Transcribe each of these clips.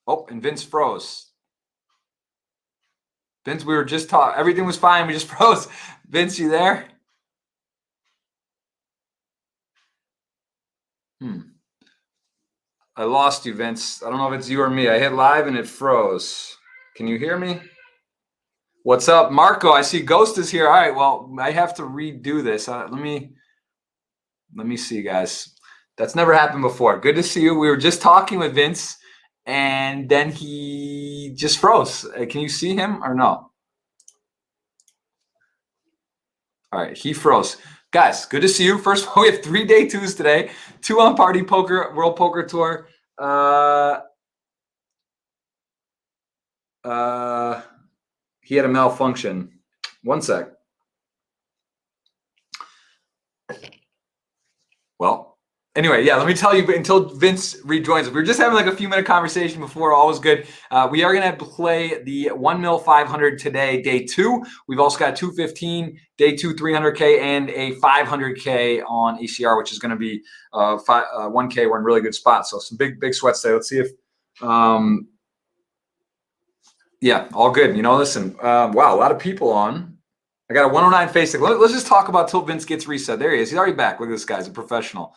Oh, and Vince froze. Vince, we were just talking. Everything was fine. We just froze. Vince, you there? I lost you, Vince. I don't know if it's you or me. I hit live and it froze. Can you hear me? What's up, Marco? I see Ghost is here. All right. Well, I have to redo this. Let me see, guys. That's never happened before. Good to see you. We were just talking with Vince, and then he just froze. Can you see him or no? All right, he froze. Guys, good to see you. First of all, we have 3 day twos today. 2 on Party Poker, World Poker Tour. He had a malfunction. One sec. Well, anyway, yeah, let me tell you, until Vince rejoins us, we were just having like a few minute conversation before, all was good. We are going to play the 1 mil 500 today, day 2. We've also got 215, day 2, 300K, and a 500K on ACR, which is going to be 1K. We're in really good spots. So some big sweats today. Let's see if, yeah, all good. You know, listen, wow, a lot of people on. I got a 109 Facebook. Let's just talk about till Vince gets reset. There he is. He's already back. Look at this guy. He's a professional.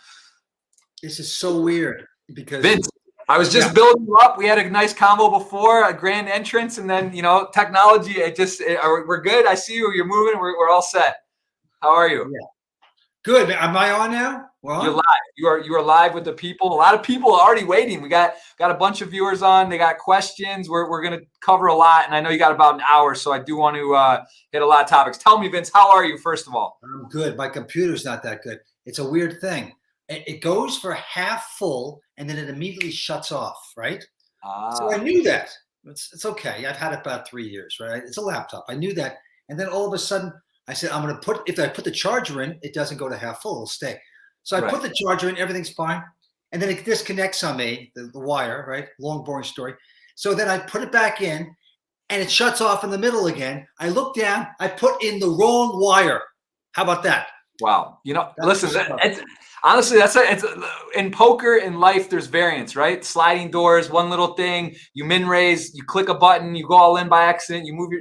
This is so weird because Vince, I was just building you up. We had a nice combo before, a grand entrance, and then, you know, technology. We're good. I see you. You're moving. We're all set. How are you? Yeah. Good. Am I on now? Well, you're live. You are live with the people. A lot of people are already waiting. We got a bunch of viewers on. They got questions. We're going to cover a lot, and I know you got about an hour, so I do want to hit a lot of topics. Tell me, Vince, how are you? First of all, I'm good. My computer's not that good. It's a weird thing. It goes for half full, and then it immediately shuts off. Right. So I knew that. It's okay. I've had it about 3 years. Right. It's a laptop. I knew that, and then all of a sudden, I said, I'm going to if I put the charger in, it doesn't go to half full. It'll stay. So I put the charger in, everything's fine. And then it disconnects on me, the wire, right? Long, boring story. So then I put it back in, and it shuts off in the middle again. I look down, I put in the wrong wire. How about that? Wow. You know, listen, honestly, it's in poker, in life, there's variance, right? Sliding doors, one little thing, you min raise, you click a button, you go all in by accident, you move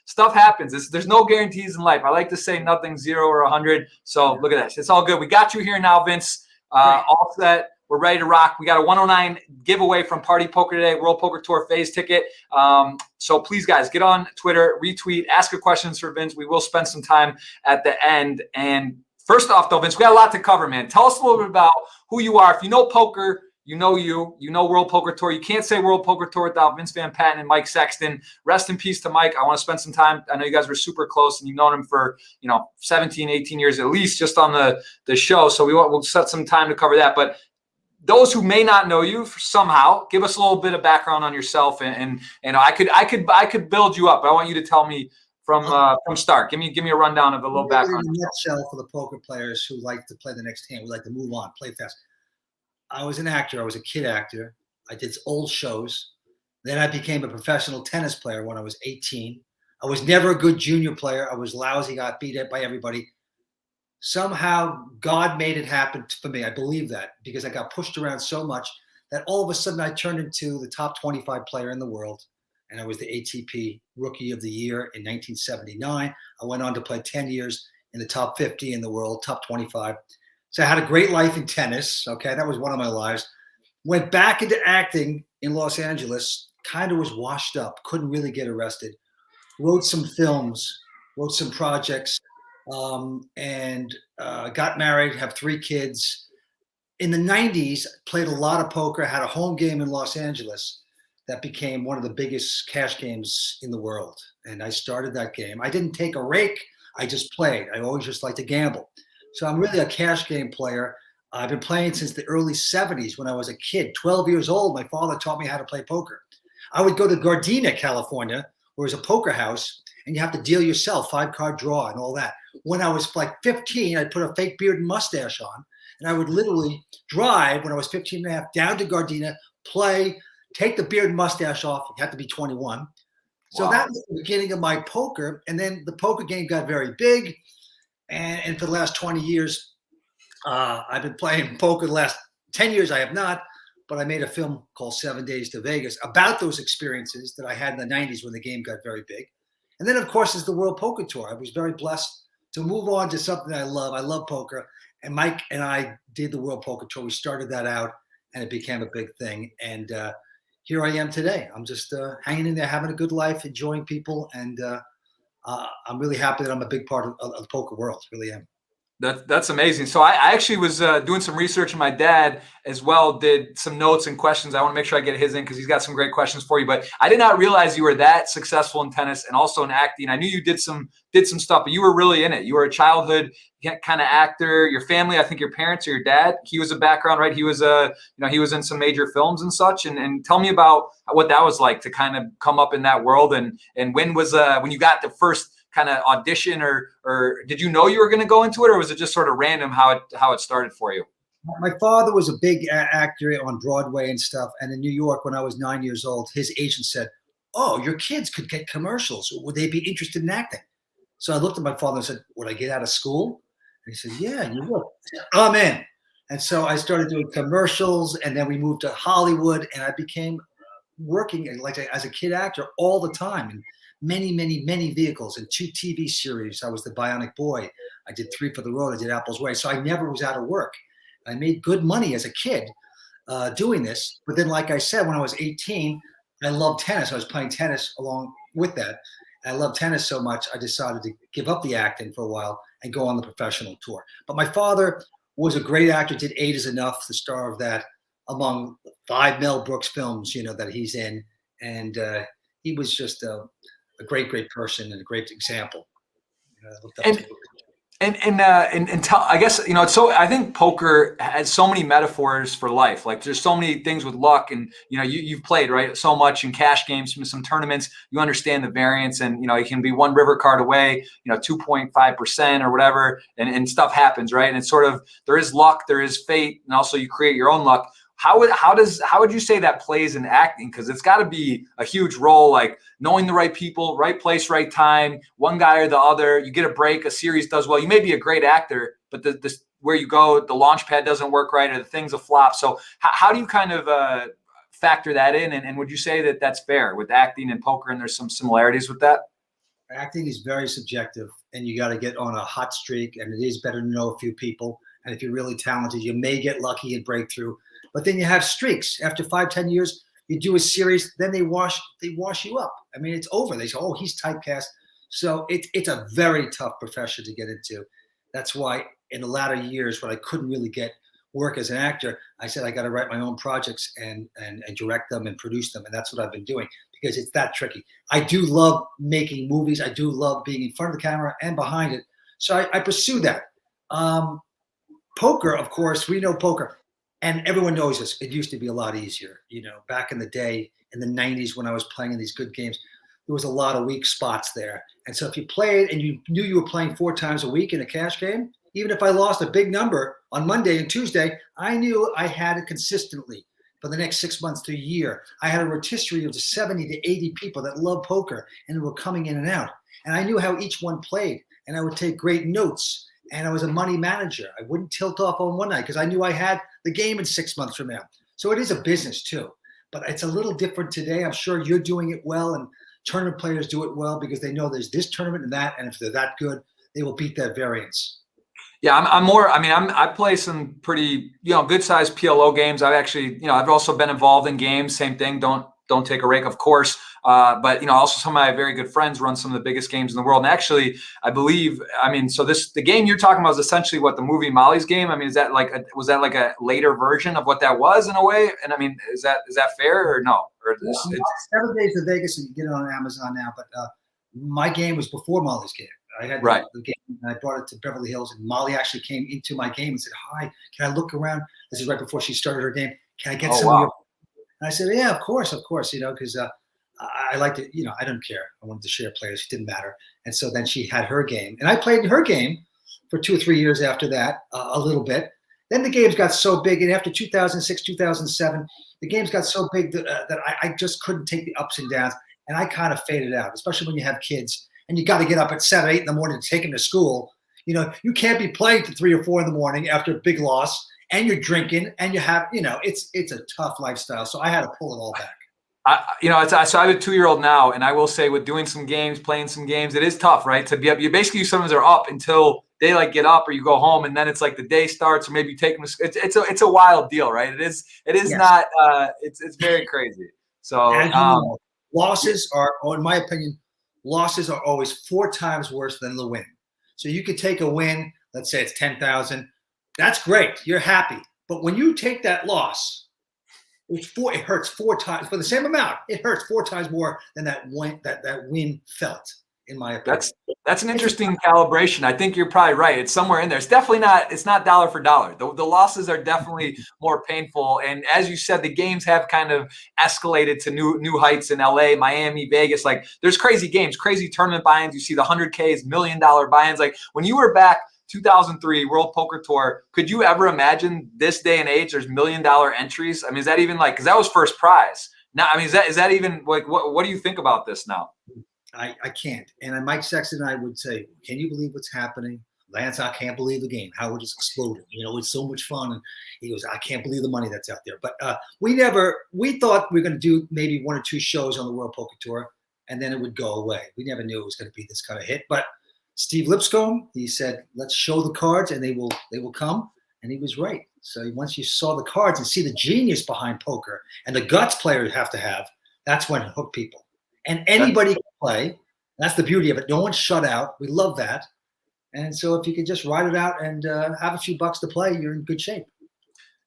stuff happens. There's no guarantees in life. I like to say nothing 0 or 100. So look at that. It's all good. We got you here now, Vince. All set. We're ready to rock. We got a 109 giveaway from Party Poker today, World Poker Tour phase ticket. So please, guys, get on Twitter, retweet, ask your questions for Vince. We will spend some time at the end. And first off, though, Vince, we got a lot to cover, man. Tell us a little bit about who you are. If you know poker, you know World Poker Tour. You can't say World Poker Tour without Vince Van Patten and Mike Sexton. Rest in peace to Mike. I want to spend some time. I know you guys were super close, and you've known him for 17, 18 years at least, just on the show. So we'll set some time to cover that. But those who may not know you somehow, give us a little bit of background on yourself, and I could build you up. I want you to tell me from start. Give me a rundown of a little background. In a nutshell, for the poker players who like to play the next hand, we like to move on, play fast. I was an actor. I was a kid actor. I did old shows. Then I became a professional tennis player when I was 18. I was never a good junior player. I was lousy, got beat up by everybody. Somehow God made it happen for me. I believe that because I got pushed around so much that all of a sudden I turned into the top 25 player in the world. And I was the ATP Rookie of the Year in 1979. I went on to play 10 years in the top 50 in the world, top 25. So I had a great life in tennis. Okay, that was one of my lives. Went back into acting in Los Angeles, kind of was washed up, couldn't really get arrested. Wrote some films, wrote some projects, and got married, have 3 kids. In the 90s, played a lot of poker, had a home game in Los Angeles that became one of the biggest cash games in the world. And I started that game. I didn't take a rake. I just played. I always just like to gamble. So I'm really a cash game player. I've been playing since the early 70s when I was a kid, 12 years old. My father taught me how to play poker. I would go to Gardena, California, where there's a poker house, and you have to deal yourself, 5-card draw and all that. When I was like 15, I'd put a fake beard and mustache on, and I would literally drive when I was 15 and a half down to Gardena, play, take the beard and mustache off. You have to be 21. So that was the beginning of my poker. And then the poker game got very big. And for the last 20 years, I've been playing poker. The last 10 years, I have not. but I made a film called 7 Days to Vegas about those experiences that I had in the 90s when the game got very big. And then, of course, is the World Poker Tour. I was very blessed to move on to something I love. I love poker. And Mike and I did the World Poker Tour. We started that out, and it became a big thing. And here I am today. I'm just hanging in there, having a good life, enjoying people. And I'm really happy that I'm a big part of the poker world. Really am. That's amazing. So I actually was doing some research, and my dad as well did some notes and questions. I want to make sure I get his in because he's got some great questions for you. But I did not realize you were that successful in tennis and also in acting. I knew you did some stuff, but you were really in it. You were a childhood kind of actor. Your family, I think your parents or your dad, he was a background, right? He was he was in some major films and such. And tell me about what that was like to kind of come up in that world. And when was when you got the first kind of audition, or did you know you were going to go into it, or was it just sort of random how it started for you? My father was a big actor on Broadway and stuff. And in New York, when I was 9 years old, his agent said, "Oh, your kids could get commercials. Would they be interested in acting?" So I looked at my father and said, "Would I get out of school?" And he said, "Yeah, you will." I'm in. And so I started doing commercials, and then we moved to Hollywood, and I became working as a kid actor all the time. And many vehicles and 2 TV series. I was the Bionic Boy. I did 3 for the Road. I did Apple's Way. So I never was out of work. I made good money as a kid doing this. But then, like I said, when I was 18, I loved tennis. I was playing tennis along with that. I loved tennis so much, I decided to give up the acting for a while and go on the professional tour. But my father was a great actor, did 8 is Enough, the star of that, among 5 Mel Brooks films, that he's in. And he was just a great person and a great example. And tell, I guess, it's so, I think poker has so many metaphors for life. Like there's so many things with luck, and, you've played, right, so much in cash games, some tournaments, you understand the variance, and, it can be 1 river card away, 2.5% or whatever. And stuff happens, right. And it's sort of, there is luck, there is fate, and also you create your own luck. How would you say that plays in acting? Because it's got to be a huge role, like knowing the right people, right place, right time, one guy or the other. You get a break, a series does well. You may be a great actor, but this where you go, the launch pad doesn't work right, or the thing's a flop. So how do you kind of factor that in? And would you say that that's fair with acting and poker, and there's some similarities with that? Acting is very subjective, and you got to get on a hot streak, and it is better to know a few people. And if you're really talented, you may get lucky and break through. But then you have streaks. After 5-10 years, you do a series, then they wash you up. I mean, it's over. They say, "Oh, he's typecast." So it's a very tough profession to get into. That's why in the latter years, when I couldn't really get work as an actor, I said I got to write my own projects and direct them and produce them, and that's what I've been doing because it's that tricky. I do love making movies. I do love being in front of the camera and behind it. So I pursue that. Poker, of course, we know poker. And everyone knows this. It used to be a lot easier. Back in the day, in the 90s, when I was playing in these good games, there was a lot of weak spots there. And so if you played and you knew you were playing 4 times a week in a cash game, even if I lost a big number on Monday and Tuesday, I knew I had it consistently for the next 6 months to a year. I had a rotisserie of 70 to 80 people that love poker and were coming in and out. And I knew how each one played, and I would take great notes. And I was a money manager. I wouldn't tilt off on one night because I knew I had the game in 6 months from now. So it is a business too, but it's a little different today. I'm sure you're doing it well, and tournament players do it well because they know there's this tournament and that, and if they're that good, they will beat that variance. Yeah, I'm more. I mean, I play some pretty, good sized PLO games. I've actually, I've also been involved in games. Same thing. Don't take a rake, of course. But also some of my very good friends run some of the biggest games in the world. And actually, I believe, so the game you're talking about is essentially what the movie Molly's Game. I mean, was that like a later version of what that was in a way? And I mean, is that fair or no? Or it's 7 Days to Vegas, and you get it on Amazon now. But my game was before Molly's Game. I had the game, and I brought it to Beverly Hills, and Molly actually came into my game and said, "Hi, can I look around?" This is right before she started her game. "Can I get some of your?" And I said, "Yeah, of course, because I like to, I don't care. I wanted to share players. It didn't matter." And so then she had her game, and I played in her game for 2 or 3 years after that, a little bit. Then the games got so big, and after 2006, 2007, the games got so big that I just couldn't take the ups and downs, and I kind of faded out, especially when you have kids, and you got to get up at 7, 8 in the morning to take them to school. You can't be playing to 3 or 4 in the morning after a big loss and you're drinking, and you have, it's a tough lifestyle. So I had to pull it all back. So I have a 2-year-old now, and I will say with doing some games, playing some games, it is tough, right? To be up, you basically sometimes are up until they like get up or you go home, and then it's like the day starts, or maybe you take them. It's a wild deal, right? It is yes. Not. It's very crazy. So as you know, losses are, in my opinion, losses are always 4 times worse than the win. So you could take a win, let's say it's 10,000. That's great. You're happy. But when you take that loss, it hurts 4 times for the same amount. It hurts 4 times more than that win felt, in my opinion. That's an interesting calibration. I think you're probably right. It's somewhere in there. It's definitely not. It's not dollar for dollar. The losses are definitely more painful. And as you said, the games have kind of escalated to new heights in LA, Miami, Vegas. Like there's crazy games, crazy tournament buy-ins. You see the 100Ks, $1 million buy-ins. Like when you were back 2003 World Poker Tour, could you ever imagine this day and age there's $1 million entries? I mean, is that even like, because that was first prize. Now, I mean, is that even like, what do you think about this now? I can't. And Mike Sexton and I would say, can you believe what's happening? Lance, I can't believe the game, how it just exploded. It's so much fun. And he goes, I can't believe the money that's out there. But we thought we were going to do maybe 1 or 2 shows on the World Poker Tour, and then it would go away. We never knew it was going to be this kind of hit. But Steve Lipscomb, he said, let's show the cards and they will come. And he was right. So once you saw the cards and see the genius behind poker and the guts players have to have, that's when it hooked people. And anybody can play. That's the beauty of it. No one's shut out. We love that. And so if you can just ride it out and have a few bucks to play, you're in good shape.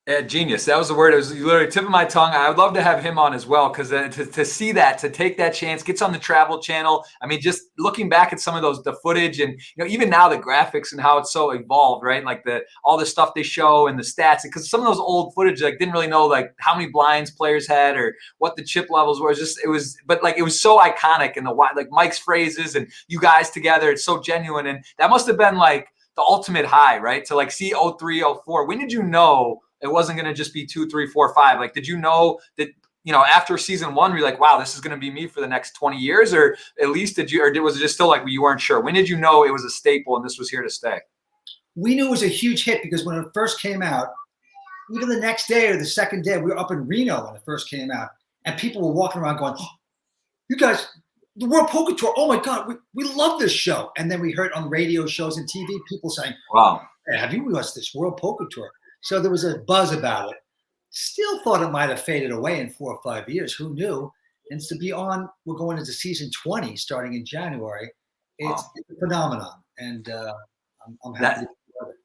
Yeah, genius. That was the word. It was literally tip of my tongue. I would love to have him on as well, because to see that, to take that chance, gets on the Travel Channel. I mean, just looking back at some of the footage, and even now the graphics and how it's so evolved, right? Like all the stuff they show and the stats, because some of those old footage, like didn't really know like how many blinds players had or what the chip levels were. It was so iconic, and like Mike's phrases and you guys together, it's so genuine, and that must have been like the ultimate high, right? To like see 03, 04. When did you know it wasn't going to just be 2, 3, 4, 5? Like, did you know that, after season 1, you're like, wow, this is going to be me for the next 20 years? Or at least was it just still like you weren't sure? When did you know it was a staple and this was here to stay? We knew it was a huge hit because when it first came out, even the next day or the second day, we were up in Reno when it first came out, and people were walking around going, oh, you guys, the World Poker Tour, oh my God, we love this show. And then we heard on radio shows and TV, people saying, wow, hey, have you watched this World Poker Tour? So there was a buzz about it. Still thought it might have faded away in 4 or 5 years. Who knew? And to be on, we're going into season 20 starting in January. It's a phenomenon. And I'm happy to be part of it.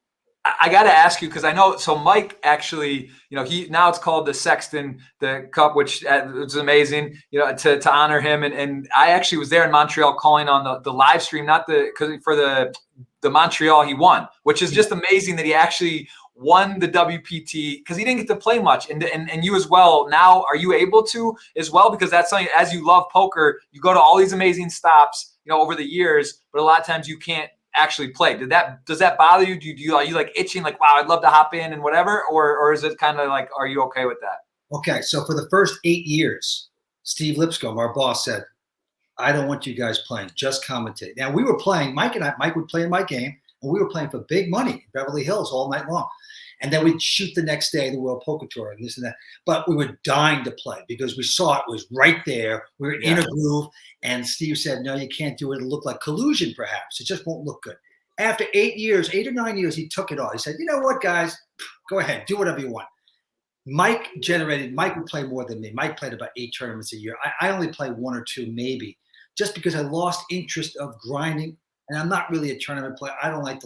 I got to ask you, because I know, so Mike actually, now it's called the Sexton, the Cup, which is amazing, to honor him. And I actually was there in Montreal calling on the live stream, for the Montreal he won, which is just amazing that he actually won the WPT, because he didn't get to play much, and you as well. Now, are you able to as well? Because that's something, as you love poker, you go to all these amazing stops, over the years, but a lot of times you can't actually play. Does that bother you? Are you like itching, like, wow, I'd love to hop in and whatever, or is it kind of like, are you okay with that? Okay, so for the first 8 years, Steve Lipscomb, our boss, said, I don't want you guys playing, just commentate. Now we were playing, Mike would play in my game, and we were playing for big money in Beverly Hills all night long. And then we'd shoot the next day, the World Poker Tour and this and that. But we were dying to play because we saw it was right there. We were in a groove. And Steve said, no, you can't do it. It'll look like collusion, perhaps. It just won't look good. After 8 or 9 years, he took it all. He said, you know what, guys? Go ahead. Do whatever you want. Mike would play more than me. Mike played about 8 tournaments a year. I only play 1 or 2, maybe, just because I lost interest of grinding. And I'm not really a tournament player. I don't like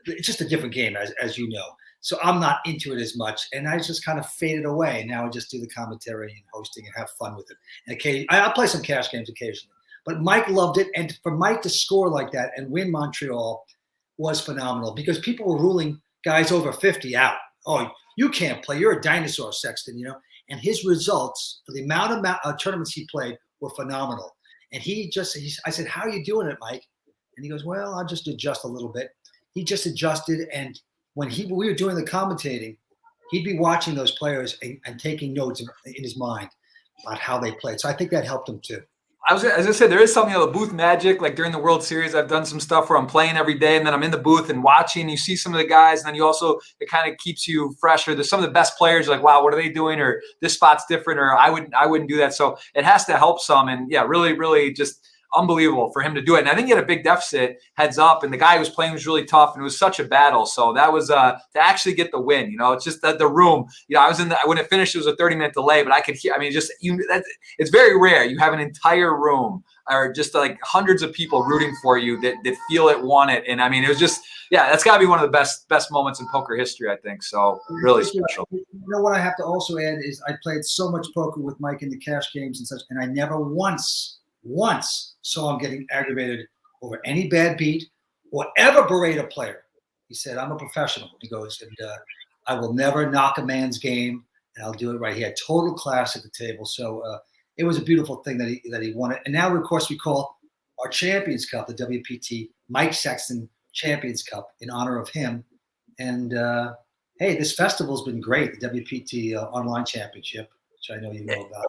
it's just a different game, as you know. So I'm not into it as much. And I just kind of faded away. Now I just do the commentary and hosting and have fun with it. And occasionally, I'll play some cash games occasionally. But Mike loved it. And for Mike to score like that and win Montreal was phenomenal, because people were ruling guys over 50 out. Oh, you can't play. You're a dinosaur, Sexton, And his results for the amount of tournaments he played were phenomenal. And I said, how are you doing it, Mike? And he goes, well, I'll just adjust a little bit. He just adjusted, and when we were doing the commentating, he'd be watching those players and taking notes in his mind about how they played. So I think that helped him too. As I said, there is something, the booth magic. Like during the World Series, I've done some stuff where I'm playing every day, and then I'm in the booth and watching. You see some of the guys, and then you also, it kind of keeps you fresher. There's some of the best players. You're like, wow, what are they doing? Or this spot's different. Or I wouldn't do that. So it has to help some. And yeah, really, really just unbelievable for him to do it. And I think he had a big deficit heads up, and the guy who was playing was really tough, and it was such a battle. So that was to actually get the win. It's just that the room. I was when it finished, it was a 30-minute delay, but I could hear. I mean, it's very rare. You have an entire room or just like hundreds of people rooting for you that feel it, want it, and I mean, it was just that's got to be one of the best moments in poker history, I think. So really special. You know what I have to also add is I played so much poker with Mike in the cash games and such, and I never once saw him getting aggravated over any bad beat or ever berate a player. He said, "I'm a professional." He goes, and I will never knock a man's game, and I'll do it right. He had total class at the table. So it was a beautiful thing that he won it. And now, of course, we call our Champions Cup the WPT Mike Sexton Champions Cup in honor of him. And hey, this festival's been great, the WPT Online Championship, which I know you know about.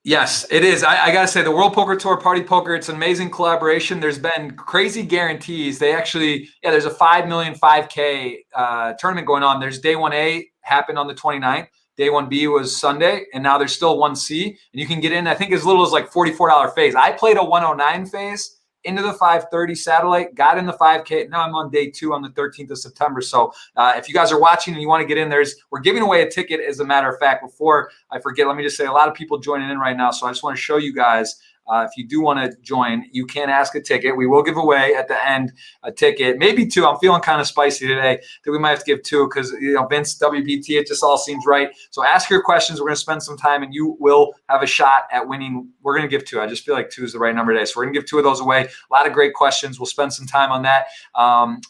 Yes, it is. I got to say, the World Poker Tour Party Poker, it's an amazing collaboration. There's been crazy guarantees. They actually, there's a 5 million 5K tournament going on. There's day 1A happened on the 29th. Day 1B was Sunday, and now there's still 1C. And you can get in, I think, as little as like $44 phase. I played a 109 phase into the 530 satellite, got in the 5K. Now I'm on day 2 on the 13th of September. So if you guys are watching and you want to get in, we're giving away a ticket, as a matter of fact. Before I forget, let me just say, a lot of people joining in right now. So I just want to show you guys, if you do want to join, you can ask a ticket. We will give away at the end a ticket, maybe 2. I'm feeling kind of spicy today that we might have to give 2 because, Vince, WPT, it just all seems right. So ask your questions. We're going to spend some time, and you will have a shot at winning. We're going to give 2. I just feel like 2 is the right number today. So we're going to give 2 of those away. A lot of great questions. We'll spend some time on that.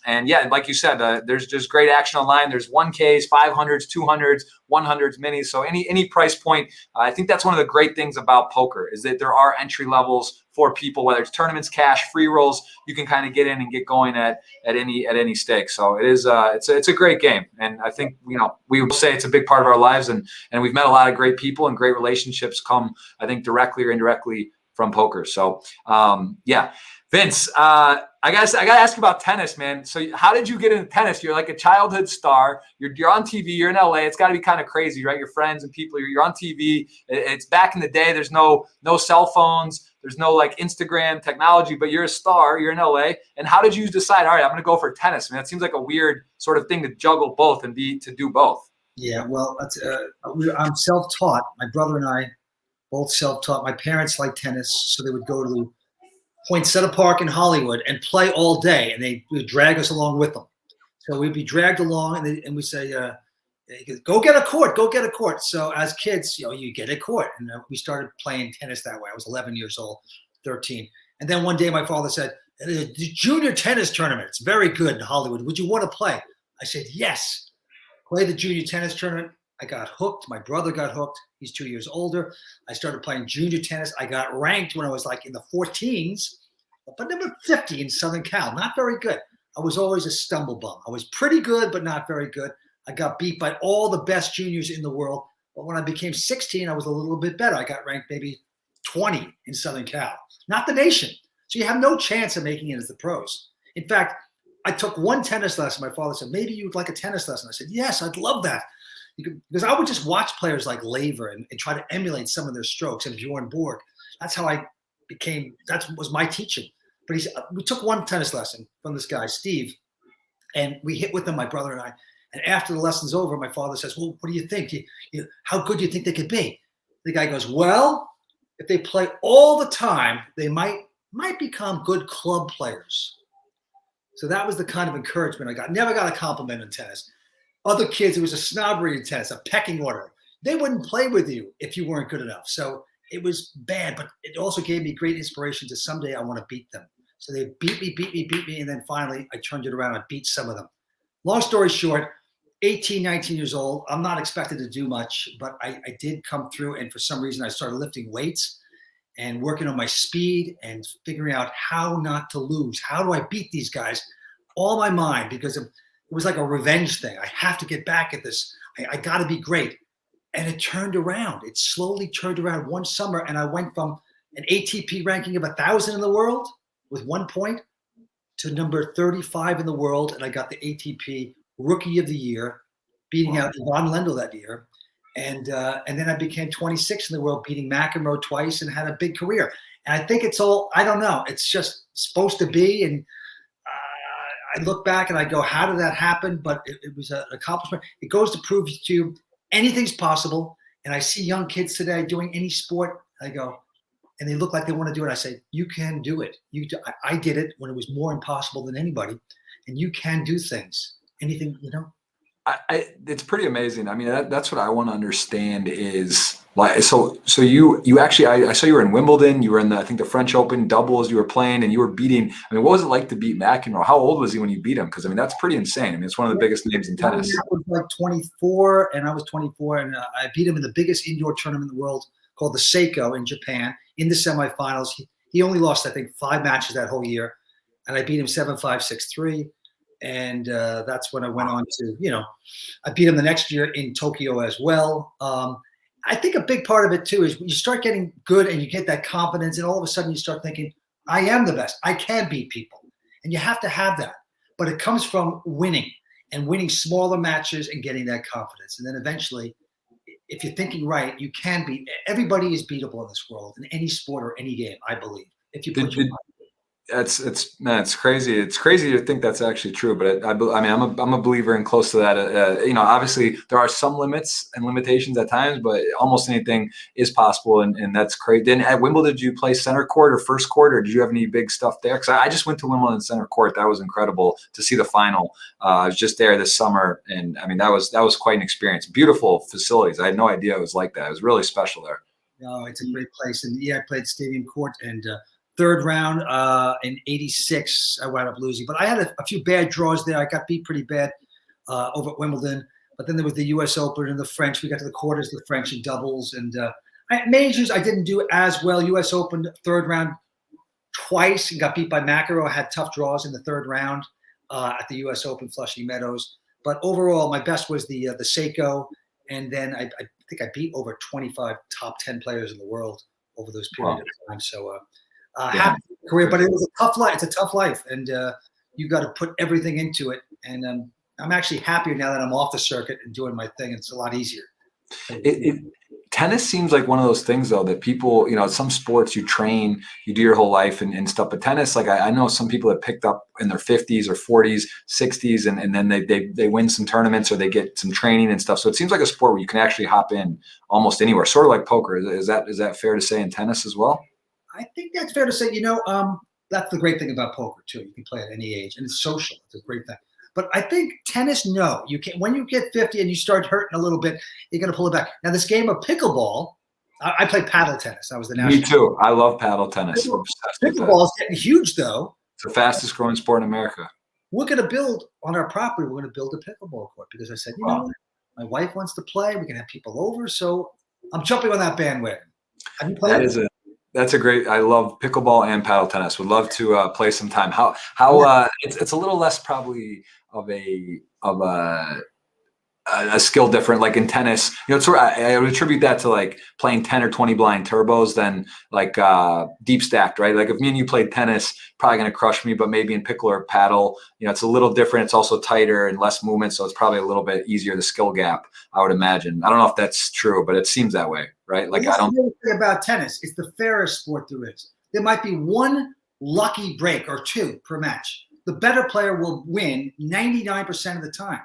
And yeah, like you said, there's just great action online. There's 1Ks, 500s, 200s, 100s, minis. So any price point. I think that's one of the great things about poker is that there are entry levels for people, whether it's tournaments, cash, free rolls. You can kind of get in and get going at any stake. So it is it's a great game, and I think we will say it's a big part of our lives, and we've met a lot of great people, and great relationships come, I think, directly or indirectly from poker. So yeah, Vince, I gotta ask you about tennis, man. So how did you get into tennis? You're like a childhood star. You're on TV. You're in LA. It's got to be kind of crazy, right? Your friends and people. You're on TV. It's back in the day. There's no cell phones. There's no like Instagram technology. But you're a star. You're in LA. And how did you decide? All right, I'm going to go for tennis. Man, it seems like a weird sort of thing to juggle both and to do both. Yeah, well, I'm self-taught. My brother and I both self-taught. My parents liked tennis, so they would go to Poinsettia Park in Hollywood and play all day, and they would drag us along with them. So we'd be dragged along, and we say, "Go get a court, go get a court." So as kids, you get a court, and we started playing tennis that way. I was 11 years old, 13, and then one day my father said, "The junior tennis tournament, it's very good in Hollywood. Would you want to play?" I said, "Yes." Play the junior tennis tournament. I got hooked. My brother got hooked. He's 2 years older. I started playing junior tennis. I got ranked when I was like in the 14s, but number 50 in Southern Cal. Not very good. I was always a stumble bum. I was pretty good, but not very good. I got beat by all the best juniors in the world. But when I became 16, I was a little bit better. I got ranked maybe 20 in Southern Cal, not the nation. So you have no chance of making it as the pros. In fact, I took one tennis lesson. My father said, "Maybe you would like a tennis lesson." I said, "Yes, I'd love that." Because I would just watch players like Laver and try to emulate some of their strokes, and Bjorn Borg. That's how I became, that was my teaching. But we took one tennis lesson from this guy, Steve, and we hit with him, my brother and I. And after the lesson's over, my father says, "Well, what do you think? How good do you think they could be?" The guy goes, "Well, if they play all the time, they might become good club players." So that was the kind of encouragement I got. Never got a compliment in tennis. Other kids, it was a snobbery in tennis, a pecking order. They wouldn't play with you if you weren't good enough. So it was bad, but it also gave me great inspiration to someday I want to beat them. So they beat me, and then finally I turned it around and beat some of them. Long story short, 18, 19 years old, I'm not expected to do much, but I did come through, and for some reason I started lifting weights and working on my speed and figuring out how not to lose. How do I beat these guys? All my mind, because it was like a revenge thing. I have to get back at this. I got to be great. And it turned around. It slowly turned around one summer, and I went from an ATP ranking of 1,000 in the world with 1 point to number 35 in the world, and I got the ATP Rookie of the Year, beating out Yvonne Lendl that year. And then I became 26 in the world, beating McEnroe twice, and had a big career. And I think it's all, I don't know, it's just supposed to be. And I look back and I go, how did that happen? But it was an accomplishment. It goes to prove to you anything's possible. And I see young kids today doing any sport. I go, and they look like they want to do it. I say, you can do it. I did it when it was more impossible than anybody. And you can do things. Anything, you know? It's pretty amazing. I mean, that's what I want to understand is like, so you actually, I saw you were in Wimbledon, you were in I think the French Open doubles you were playing, and you were beating, I mean, what was it like to beat McEnroe? How old was he when you beat him? Because I mean, that's pretty insane. I mean, it's one of the biggest names in tennis. I was like 24 and I was 24, and I beat him in the biggest indoor tournament in the world called the Seiko in Japan in the semifinals. He only lost, I think, 5 matches that whole year, and I beat him 7-5, 6-3. And that's when I went on to, you know, I beat him the next year in Tokyo as well. I think a big part of it too is when you start getting good and you get that confidence, and all of a sudden you start thinking, I am the best. I can beat people. And you have to have that. But it comes from winning and winning smaller matches and getting that confidence. And then eventually, if you're thinking right, you can beat. Everybody is beatable in this world, in any sport or any game, I believe. If you put your mind. It's crazy. It's crazy to think that's actually true, but I mean, I'm a believer in close to that. You know, obviously there are some limits and limitations at times, but almost anything is possible, and that's great. Then at Wimbledon, did you play center court or first court, or did you have any big stuff there? Because I just went to Wimbledon center court. That was incredible to see the final. I was just there this summer, and I mean that was quite an experience. Beautiful facilities. I had no idea it was like that. It was really special there. No, it's a great place, and yeah, I played Stadium Court and. Third round in '86, I wound up losing. But I had a few bad draws there. I got beat pretty bad over at Wimbledon. But then there was the U.S. Open and the French. We got to the quarters, the French in doubles. And majors, I didn't do as well. U.S. Open third round twice and got beat by McEnroe. I had tough draws in the third round at the U.S. Open, Flushing Meadows. But overall, my best was the Seiko. And then I think I beat over 25 top 10 players in the world over those periods of time. So happy career, but it was a tough life. It's a tough life, and you got to put everything into it. And I'm actually happier now that I'm off the circuit and doing my thing. It's a lot easier. Tennis seems like one of those things, though, that people, you know, some sports you train, you do your whole life and stuff. But tennis, like I know some people that picked up in their 50s or 40s, 60s, and then they win some tournaments or they get some training and stuff. So it seems like a sport where you can actually hop in almost anywhere, sort of like poker. Is that fair to say in tennis as well? I think that's fair to say. You know, that's the great thing about poker too. You can play at any age, and it's social. It's a great thing. But I think tennis, no, you can't. When you get 50 and you start hurting a little bit, you're going to pull it back. Now, this game of pickleball, I played paddle tennis. I was the national. Me too. I love paddle tennis. Pickleball is getting huge, though. It's the fastest growing sport in America. We're going to build on our property. We're going to build a pickleball court because I said, you know, my wife wants to play. We can have people over, so I'm jumping on that bandwagon. Have you played? That's a great. I love pickleball and paddle tennis. Would love to play sometime. How it's a little less probably of a skill different, like in tennis, you know, it's sort of, I would attribute that to like playing 10 or 20 blind turbos than like deep stacked, right? Like if me and you played tennis, probably going to crush me, but maybe in pickle or paddle, you know, it's a little different. It's also tighter and less movement. So it's probably a little bit easier, the skill gap, I would imagine. I don't know if that's true, but it seems that way, right? Like I don't really think about tennis. It's the fairest sport there is. There might be one lucky break or two per match. The better player will win 99% of the time.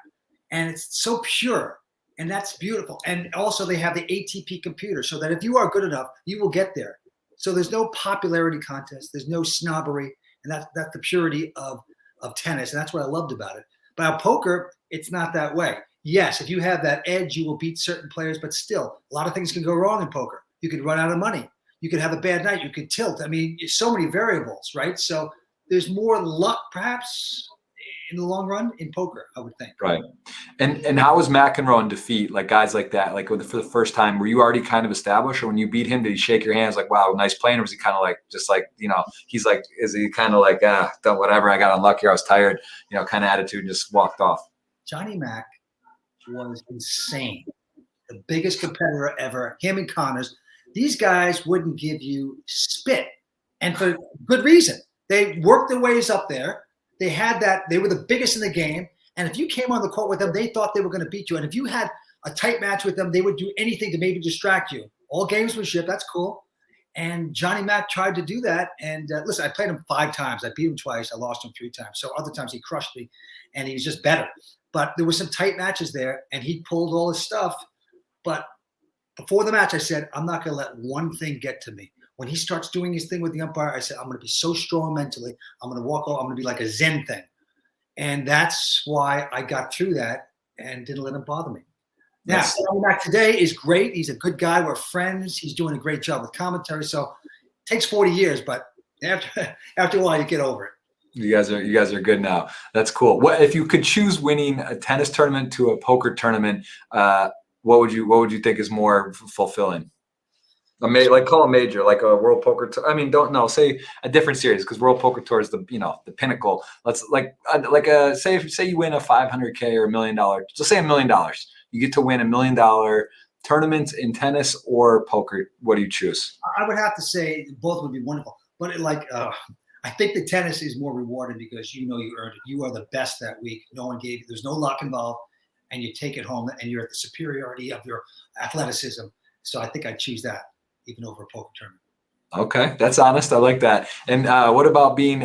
And it's so pure, and that's beautiful. And also they have the ATP computer so that if you are good enough, you will get there. So there's no popularity contest. There's no snobbery. And that's the purity of tennis. And that's what I loved about it. But poker, it's not that way. Yes, if you have that edge, you will beat certain players, but still, a lot of things can go wrong in poker. You could run out of money. You could have a bad night. You could tilt. I mean, so many variables, right? So there's more luck, perhaps, in the long run in poker, I would think. Right. And how was McEnroe in defeat? Like guys like that, like for the first time, were you already kind of established, or when you beat him, did he shake your hands like, wow, nice playing? Or was he kind of like, just like, you know, he's like, is he kind of like, whatever, I got unlucky, I was tired, you know, kind of attitude, and just walked off? Johnny Mac was insane. The biggest competitor ever, him and Connors. These guys wouldn't give you spit, and for good reason. They worked their ways up there. They had that. They were the biggest in the game, and if you came on the court with them, they thought they were going to beat you. And if you had a tight match with them, they would do anything to maybe distract you. All gamesmanship. That's cool. And Johnny Mack tried to do that. And listen, I played him 5 times. I beat him twice. I lost him 3 times. So other times he crushed me, and he was just better. But there were some tight matches there, and he pulled all his stuff. But before the match, I said, I'm not going to let one thing get to me. When he starts doing his thing with the umpire, I said, I'm going to be so strong mentally. I'm going to walk over. I'm going to be like a Zen thing. And that's why I got through that and didn't let him bother me. Now, Johnny Mack today is great. He's a good guy. We're friends. He's doing a great job with commentary. So it takes 40 years, but after a while, you get over it. You guys are good now. That's cool. What if you could choose winning a tennis tournament to a poker tournament? What would you think is more fulfilling? Call a major, like a World Poker Tour. I mean, say a different series, because World Poker Tour is the pinnacle. Let's say you win a $500K or $1 million. Let's say $1 million. You get to win $1 million tournament in tennis or poker. What do you choose? I would have to say both would be wonderful, but I think the tennis is more rewarding because you earned it. You are the best that week. No one gave you. There's no luck involved, and you take it home, and you're at the superiority of your athleticism. So I think I'd choose that even over a poker tournament. Okay, that's honest. I like that. And what about being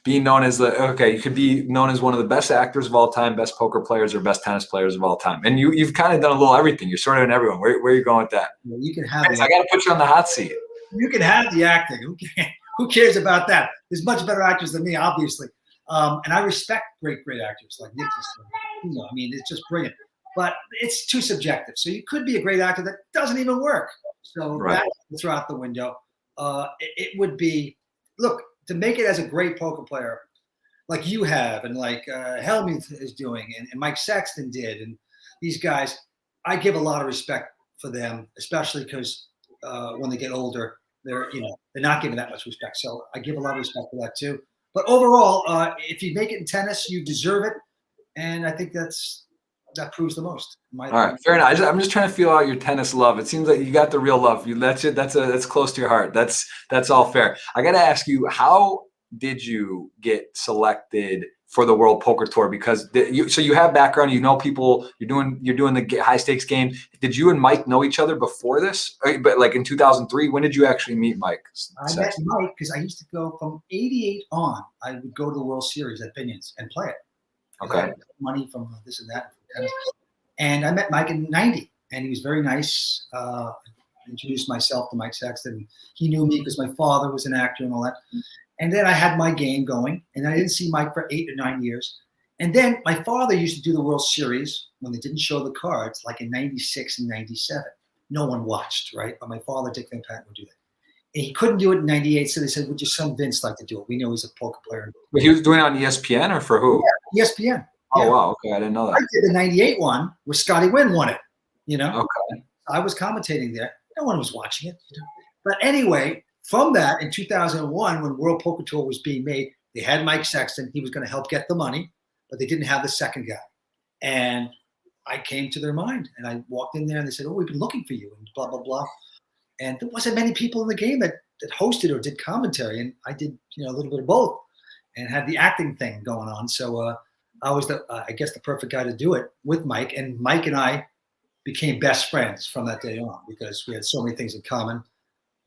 known as you could be known as one of the best actors of all time, best poker players, or best tennis players of all time. And you've kind of done a little everything. You're sort of in everyone. Where are you going with that? Well, you can have. I got to put you on the hot seat. You can have the acting. Who cares about that? There's much better actors than me, obviously. And I respect great actors like Nicholson. I mean, it's just brilliant. But it's too subjective. So you could be a great actor that doesn't even work. So that's throw out the window. It would be, look, to make it as a great poker player, like you have, and like Helmuth is doing, and Mike Sexton did, and these guys, I give a lot of respect for them, especially because when they get older, they're not given that much respect. So I give a lot of respect for that too. But overall, if you make it in tennis, you deserve it, and I think that proves the most. All right, fair enough. I'm just trying to feel out your tennis love. It seems like you got the real love. That's close to your heart. That's all fair. I got to ask you, how did you get selected for the World Poker Tour? Because you have background, people, you're doing the high stakes game. Did you and Mike know each other before this? But like in 2003, when did you actually meet Mike? I met Mike because I used to go from '88 on. I would go to the World Series at Binion's and play it. Okay. Money from this and that. And I met Mike in '90, and he was very nice. Introduced myself to Mike Sexton. He knew me because my father was an actor and all that. And then I had my game going, and I didn't see Mike for 8 or 9 years. And then my father used to do the World Series when they didn't show the cards, like in '96 and '97. No one watched, right? But my father, Dick Van Patten, would do that. And he couldn't do it in '98, so they said, would your son Vince like to do it? We know he's a poker player. But he was doing it on ESPN, or for who? Yeah, ESPN. Oh, yeah. Wow. Okay, I didn't know that. I did the '98 one where Scotty Wynn won it, Okay. I was commentating there. No one was watching it. But anyway, from that, in 2001, when World Poker Tour was being made, they had Mike Sexton. He was going to help get the money, but they didn't have the second guy. And I came to their mind, and I walked in there, and they said, oh, we've been looking for you, and blah, blah, blah. And there wasn't many people in the game that hosted or did commentary, and I did a little bit of both and had the acting thing going on. So I was I guess the perfect guy to do it with Mike, and Mike and I became best friends from that day on because we had so many things in common.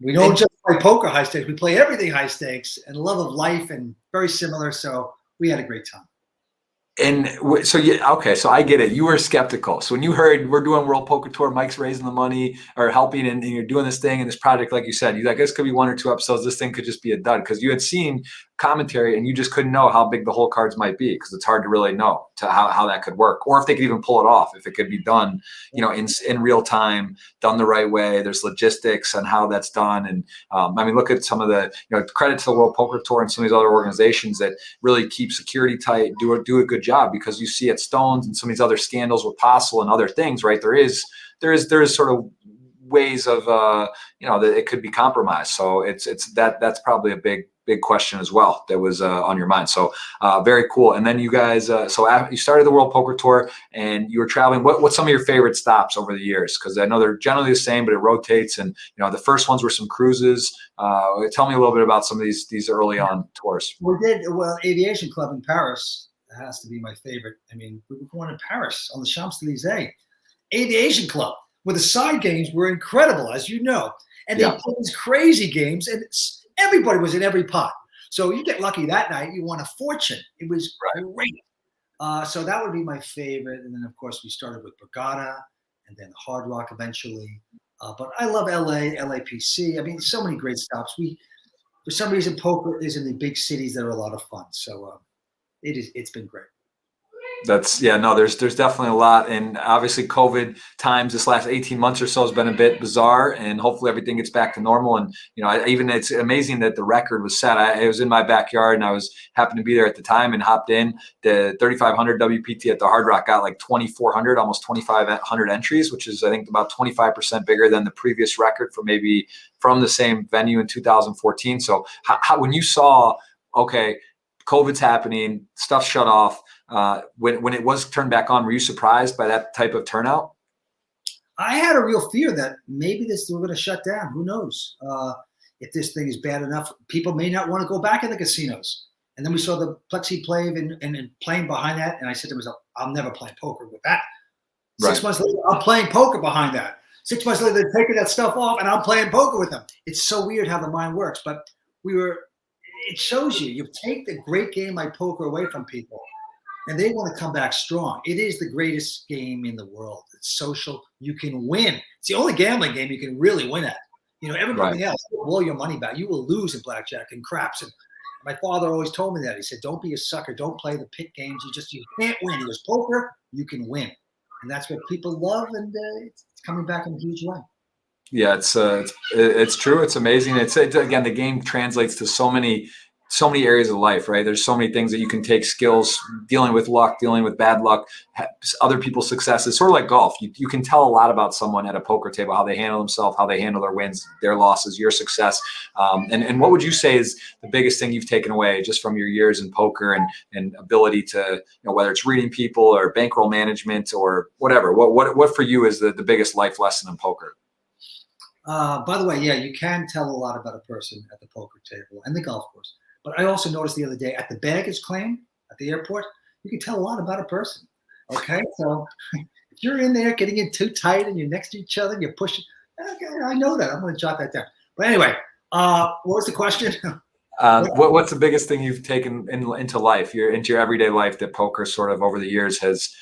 We don't just play poker high stakes, we play everything high stakes, and love of life, and very similar. So we had a great time. And so so I get it. You were skeptical. So when you heard we're doing World Poker Tour, Mike's raising the money or helping, and you're doing this thing and this project, like you said, I guess could be 1 or 2 episodes. This thing could just be a dud because you had seen commentary and you just couldn't know how big the whole cards might be because it's hard to really know how that could work, or if they could even pull it off, if it could be done, in real time, done the right way. There's logistics on how that's done. And I mean, look at some of the, credit to the World Poker Tour and some of these other organizations that really keep security tight, do a good job, because you see at Stones and some of these other scandals with Possible and other things, right? There is sort of ways of that it could be compromised. So that's probably a big big question as well that was on your mind. So very cool. And then you guys, so you started the World Poker Tour and you were traveling. What's some of your favorite stops over the years? Because I know they're generally the same, but it rotates. And the first ones were some cruises. Tell me a little bit about some of these early on tours. Well, Aviation Club in Paris has to be my favorite. I mean, we were going to Paris on the Champs-Élysées. Aviation Club, where the side games were incredible, as you know. And they played these crazy games, and everybody was in every pot. So you get lucky that night, you won a fortune. It was great. So that would be my favorite. And then, of course, we started with Borgata and then Hard Rock eventually. But I love LA, LAPC. I mean, so many great stops. For some reason, poker is in the big cities that are a lot of fun. So it's been great. There's definitely a lot. And obviously COVID times this last 18 months or so has been a bit bizarre, and hopefully everything gets back to normal. And, it's amazing that the record was set. It was in my backyard and I happened to be there at the time and hopped in. The 3,500 WPT at the Hard Rock got like 2,400, almost 2,500 entries, which is, I think, about 25% bigger than the previous record from the same venue in 2014. So when you saw, okay, COVID's happening, stuff shut off, when it was turned back on, were you surprised by that type of turnout? I had a real fear that maybe this was going to shut down. Who knows? If this thing is bad enough, people may not want to go back in the casinos. And then we saw the plexi plane and playing behind that. And I said to myself, I'm never playing poker with that. 6 months later, I'm playing poker behind that. 6 months later, they're taking that stuff off and I'm playing poker with them. It's so weird how the mind works. But it shows you take the great game like poker away from people and they want to come back strong. It is the greatest game in the world. It's social. You can win. It's the only gambling game you can really win at. Everybody else will blow your money back. You will lose in blackjack and craps. And my father always told me that. He said, don't be a sucker. Don't play the pick games. You can't win. He goes, poker, you can win. And that's what people love. And it's coming back in a huge way. Yeah, it's true. It's amazing. Again, the game translates to so many areas of life, right? There's so many things that you can take skills, dealing with luck, dealing with bad luck, other people's successes, sort of like golf. You can tell a lot about someone at a poker table, how they handle themselves, how they handle their wins, their losses, your success. And what would you say is the biggest thing you've taken away just from your years in poker and ability to, whether it's reading people or bankroll management or whatever, what for you is the biggest life lesson in poker? By the way, you can tell a lot about a person at the poker table and the golf course. But I also noticed the other day at the baggage claim at the airport, you can tell a lot about a person. Okay, so if you're in there getting in too tight and you're next to each other and you're pushing, okay, I know that. I'm going to jot that down. But anyway, what was the question? What's the biggest thing you've taken into life, into your everyday life, that poker sort of over the years has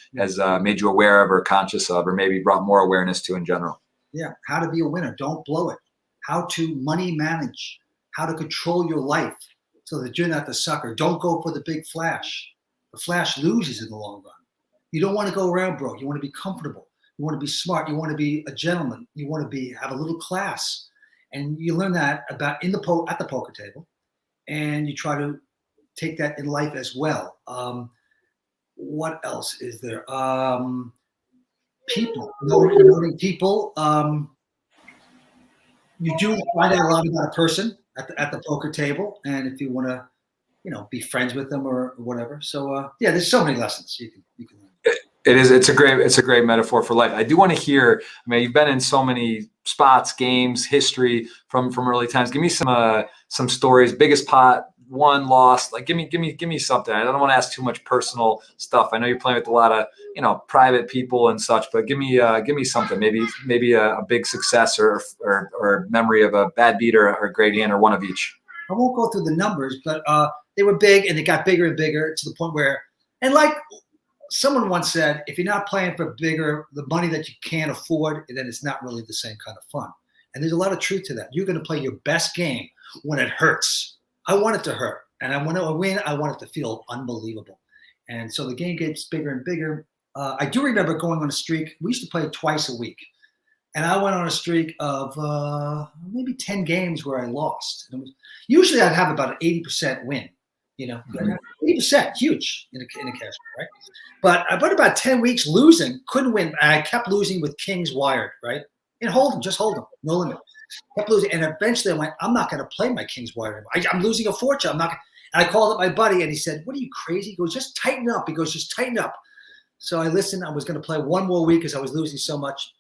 made you aware of or conscious of, or maybe brought more awareness to in general? Yeah, how to be a winner. Don't blow it. How to money manage. How to control your life so that you're not the sucker. Don't go for the big flash. The flash loses in the long run. You don't want to go around broke. You want to be comfortable. You want to be smart. You want to be a gentleman. You want to have a little class. And you learn that at the poker table. And you try to take that in life as well. What else is there? People. Knowing people. You do find out a lot about a person at the poker table, and if you want to, be friends with them or whatever. So there's so many lessons you can learn. It's a great metaphor for life. I do want to hear. I mean, you've been in so many spots, games, history from early times. Give me some stories. Biggest pot, won, lost. Like, give me something. I don't want to ask too much personal stuff. I know you're playing with a lot of private people and such, but give me something. Maybe a big success or memory of a bad beat or a great hand or one of each. I won't go through the numbers, but they were big and they got bigger and bigger to the point where, and like someone once said, if you're not playing for the money that you can't afford, then it's not really the same kind of fun. And there's a lot of truth to that. You're going to play your best game when it hurts. I want it to hurt. And when I win, I want it to feel unbelievable. And so the game gets bigger and bigger. I do remember going on a streak. We used to play twice a week. And I went on a streak of maybe 10 games where I lost. And usually I'd have about an 80% win. 80%, huge in a cash, right? But about 10 weeks losing, couldn't win. And I kept losing with kings wired, right? And hold them, just hold them, no limit. Kept losing, and eventually I went, I'm not going to play my king's wire anymore. I'm losing a fortune. I'm not. And I called up my buddy, and he said, "What are you, crazy?" He goes, "Just tighten up." He goes, "Just tighten up." So I listened. I was going to play one more week because I was losing so much.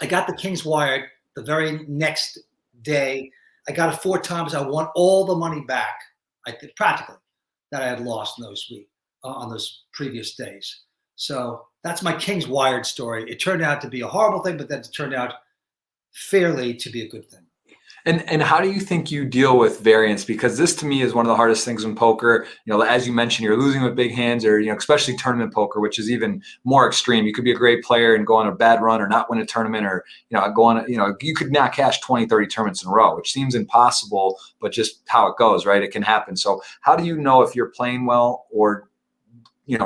I got the king's wire the very next day. I got it 4 times. I won all the money back, practically, that I had lost in those weeks, on those previous days. So that's my king's wired story. It turned out to be a horrible thing, but then it turned out fairly to be a good thing. And how do you think you deal with variance? Because this to me is one of the hardest things in poker. As you mentioned, you're losing with big hands, or especially tournament poker, which is even more extreme. You could be a great player and go on a bad run or not win a tournament, or go on, you could not cash 20, 30 tournaments in a row, which seems impossible, but just how it goes, right? It can happen. So how do you know if you're playing well or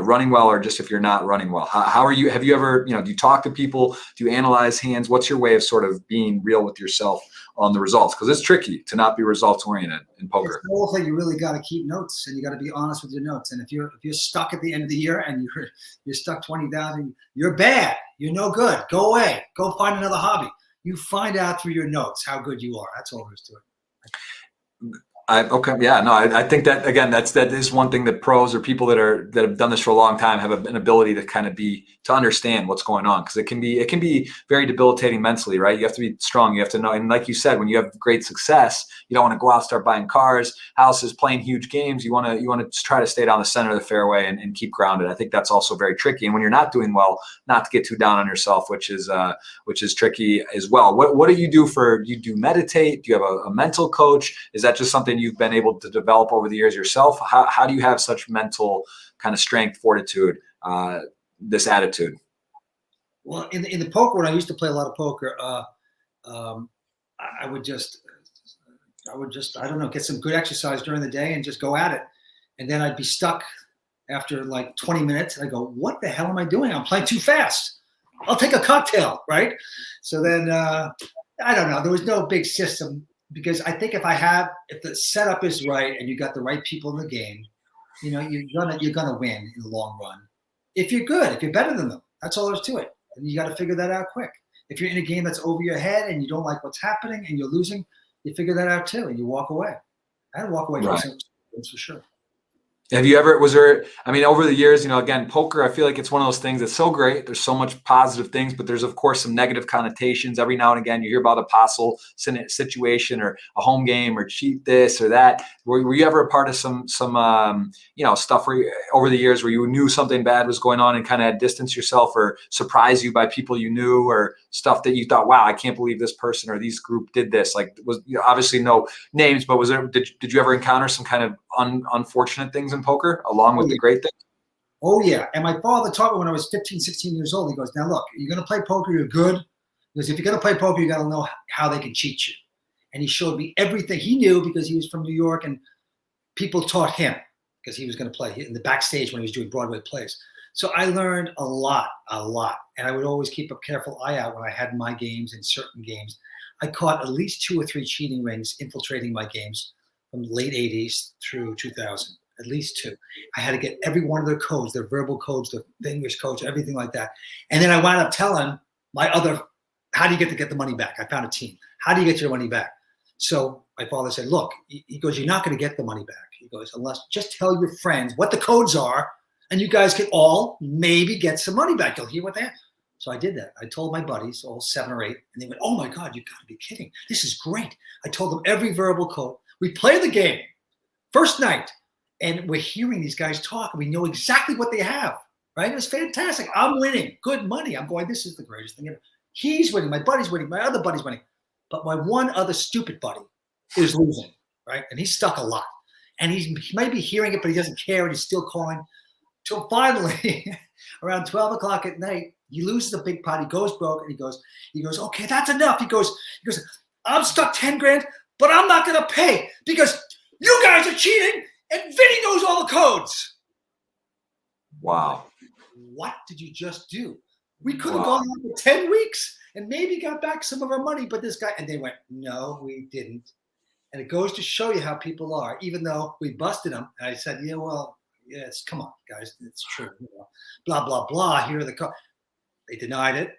running well, or just if you're not running well? How are you? Have you ever, do you talk to people? Do you analyze hands? What's your way of sort of being real with yourself on the results? Because it's tricky to not be results oriented in poker. It's the whole thing. You really got to keep notes, and you got to be honest with your notes. And if you're stuck at the end of the year and you're stuck 20,000, you're bad. You're no good. Go away. Go find another hobby. You find out through your notes how good you are. That's all there is to it. I think that, again, that is one thing that pros or people that have done this for a long time have an ability to kind of to understand what's going on, because it can be very debilitating mentally, right? You have to be strong. You have to know, and like you said, when you have great success, you don't want to go out and start buying cars, houses, playing huge games. You want to try to stay down the center of the fairway and keep grounded. I think that's also very tricky. And when you're not doing well, not to get too down on yourself, which is tricky as well. What do you do you do meditate? Do you have a mental coach? Is that just something you've been able to develop over the years yourself? How do you have such mental kind of strength, fortitude, this attitude? Well, in the poker, when I used to play a lot of poker, I would just, I don't know, get some good exercise during the day and just go at it. And then I'd be stuck after like 20 minutes. I go, what the hell am I doing? I'm playing too fast. I'll take a cocktail, right? So then, I don't know. There was no big system, because I think if the setup is right and you got the right people in the game, you're gonna win in the long run. If you're good, if you're better than them, that's all there's to it. And you got to figure that out quick. If you're in a game that's over your head and you don't like what's happening and you're losing, you figure that out too, and you walk away. I had to walk away from some games for sure. Have you ever, over the years, again, poker, I feel like it's one of those things that's so great. There's so much positive things, but there's, of course, some negative connotations. Every now and again, you hear about a possible situation or a home game or cheat this or that. Were you ever a part of some stuff over the years where you knew something bad was going on and kind of had distanced yourself, or surprised you by people you knew, or stuff that you thought, wow, I can't believe this person or these group did this? Like, obviously no names, but did you ever encounter some kind of unfortunate things in poker along with the great things? Oh yeah. And my father taught me when I was 15, 16 years old. He goes, now look, you're going to play poker, you're good. Because if you're going to play poker, you got to know how they can cheat you. And he showed me everything he knew, because he was from New York, and people taught him because he was going to play in the backstage when he was doing Broadway plays. So I learned a lot. And I would always keep a careful eye out when I had my games in certain games. I caught at least 2 or 3 cheating rings infiltrating my games from the late 80s through 2000, at least 2. I had to get every one of their codes, their verbal codes, their English codes, everything like that. And then I wound up telling how do you get the money back? I found a team. How do you get your money back? So my father said, look, he goes, you're not going to get the money back. He goes, unless just tell your friends what the codes are, and you guys can all maybe get some money back. You'll hear what they have. So I did that. I told my buddies, all 7 or 8, and they went, oh my God, you got to be kidding. This is great. I told them every verbal code. We play the game first night, and we're hearing these guys talk, and we know exactly what they have, right? It was fantastic. I'm winning good money. I'm going, this is the greatest thing ever. He's winning. My buddy's winning. My other buddy's winning. But my one other stupid buddy is losing, right? And he's stuck a lot. And he might be hearing it, but he doesn't care, and he's still calling. Till finally, around 12 o'clock at night, he loses a big pot. He goes broke, and he goes, okay, that's enough. He goes, I'm stuck 10 grand, but I'm not going to pay because you guys are cheating, and Vinny knows all the codes. Wow. What did you just do? We could have gone on for 10 weeks and maybe got back some of our money, but this guy, and they went, no, we didn't. And it goes to show you how people are, even though we busted them. And I said, yes, come on, guys, it's true. Blah, blah, blah. Here are the codes. They denied it.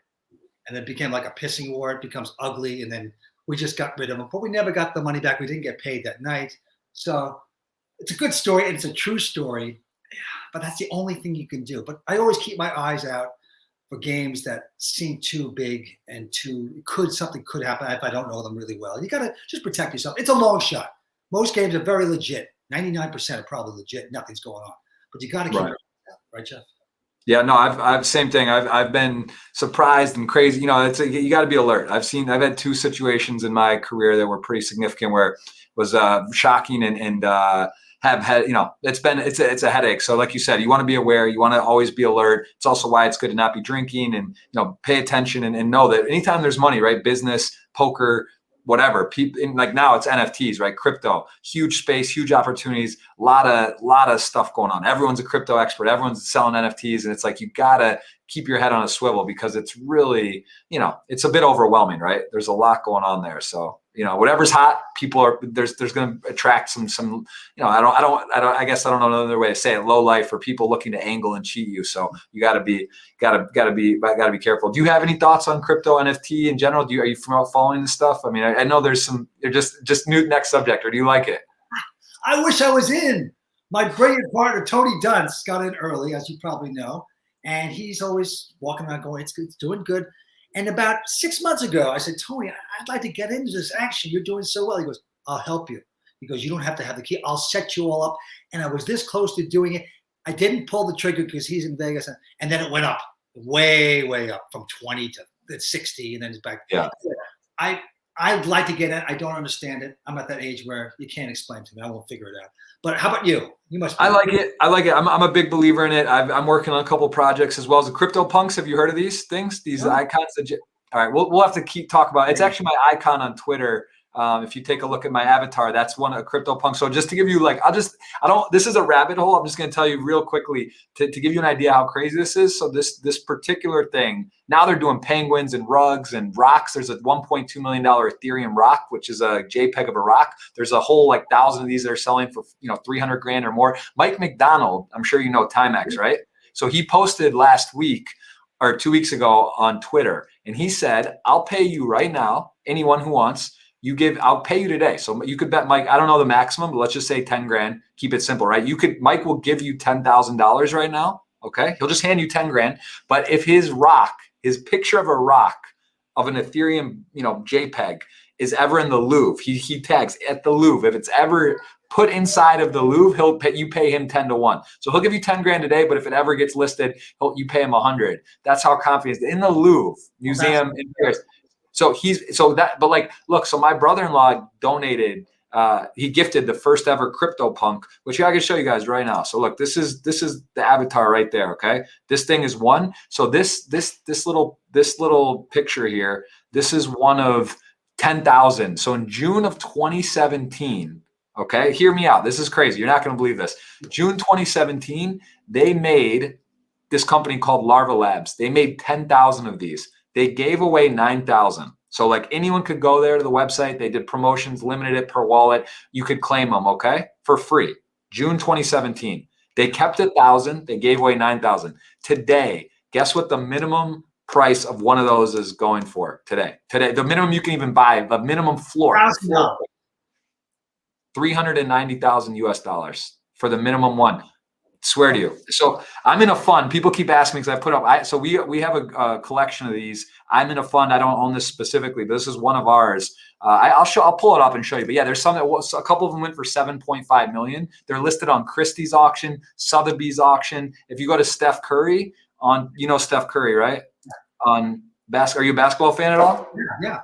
and it became like a pissing war. It becomes ugly, and then we just got rid of them. But we never got the money back. We didn't get paid that night. So it's a good story, and it's a true story. But that's the only thing you can do. But I always keep my eyes out for games that seem too big and something could happen if I don't know them really well. You got to just protect yourself. It's a long shot. Most games are very legit. 99% are probably legit. Nothing's going on. But you got to keep it right, Jeff? Yeah, no, I've same thing. I've been surprised and crazy. You know, you got to be alert. I've had 2 situations in my career that were pretty significant where it was shocking and have had, you know, it's a headache. So like you said, you want to be aware, you want to always be alert. It's also why it's good to not be drinking and, you know, pay attention and know that anytime there's money, right? Business, poker, whatever, people like now it's NFTs, right? Crypto, huge space, huge opportunities, a lot of stuff going on. Everyone's a crypto expert. Everyone's selling NFTs. And it's like, you gotta keep your head on a swivel because it's really, you know, it's a bit overwhelming, right? There's a lot going on there. So, you know, whatever's hot, there's going to attract some, you know, I guess I don't know another way to say it, low life or people looking to angle and cheat you. So you gotta be careful. Do you have any thoughts on crypto NFT in general? Are you following this stuff? I mean, I know there's some, they're just new next subject, or do you like it? I wish I was in. My brilliant partner, Tony Dunst, got in early, as you probably know. And he's always walking around going, it's doing good. And about 6 months ago, I said, Tony, I'd like to get into this action. You're doing so well. He goes, I'll help you. He goes, you don't have to have the key. I'll set you all up. And I was this close to doing it. I didn't pull the trigger because he's in Vegas. And then it went up, way, way up from 20 to 60. And then it's back. Yeah. I'd like to get in. I don't understand it. I'm at that age where you can't explain to me. I won't figure it out. But how about you? You must. I like it. I'm a big believer in it. I'm working on a couple projects as well as the crypto punks. Have you heard of these things? These icons. All right, we'll have to keep talking about it. It's actually my icon on Twitter. If you take a look at my avatar, that's one of crypto punk. So just to give you this is a rabbit hole. I'm just going to tell you real quickly to give you an idea how crazy this is. So this particular thing, now they're doing penguins and rugs and rocks. There's a $1.2 million Ethereum rock, which is a JPEG of a rock. There's a whole 1,000 of these that are selling for, you know, 300 grand or more. Mike McDonald, I'm sure you know Timex, right? So he posted last week or 2 weeks ago on Twitter, and he said, I'll pay you right now, anyone who wants. I'll pay you today. So you could bet Mike, I don't know the maximum, but let's just say 10 grand. Keep it simple, right? Mike will give you $10,000 right now. Okay. He'll just hand you 10 grand. But if his picture of a rock of an Ethereum, you know, JPEG is ever in the Louvre, he tags at the Louvre. If it's ever put inside of the Louvre, you pay him 10 to 1. So he'll give you 10 grand today, but if it ever gets listed, you pay him 100. That's how confident he is. In the Louvre Museum in Paris. So so my brother-in-law donated, he gifted the first ever CryptoPunk, which I can show you guys right now. So look, this is the avatar right there. Okay. This thing is one. So this little picture here, this is one of 10,000. So in June of 2017, okay, hear me out. This is crazy. You're not going to believe this. June 2017, they made this company called Larva Labs. They made 10,000 of these. They gave away 9,000. So anyone could go there to the website. They did promotions, limited it per wallet. You could claim them, okay, for free. June 2017. They kept 1,000. They gave away 9,000. Today, guess what the minimum price of one of those is going for today? Today, the minimum you can even buy, the minimum floor, $390,000 US for the minimum one. Swear to you. So I'm in a fund. People keep asking me because I put up. So we have a collection of these. I'm in a fund. I don't own this specifically, but this is one of ours. I'll pull it up and show you. But yeah, there's some a couple of them went for 7.5 million. They're listed on Christie's auction, Sotheby's auction. If you go to Steph Curry Steph Curry, right? On are you a basketball fan at all? Yeah.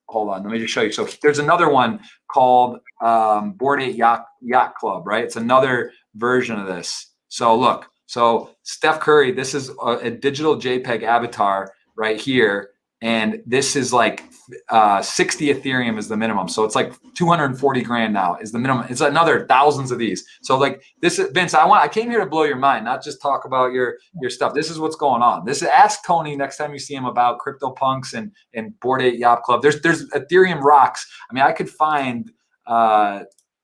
Hold on, let me just show you. So there's another one called Board 8 Yacht Club, right? It's another version of this. So look, so Steph Curry, this is a digital JPEG avatar right here. And this is 60 Ethereum is the minimum. So it's 240 grand now is the minimum. It's another thousands of these. So this, Vince, I came here to blow your mind, not just talk about your stuff. This is what's going on. Ask Tony next time you see him about CryptoPunks and Board 8 Yacht Club. There's Ethereum rocks. I mean, I could find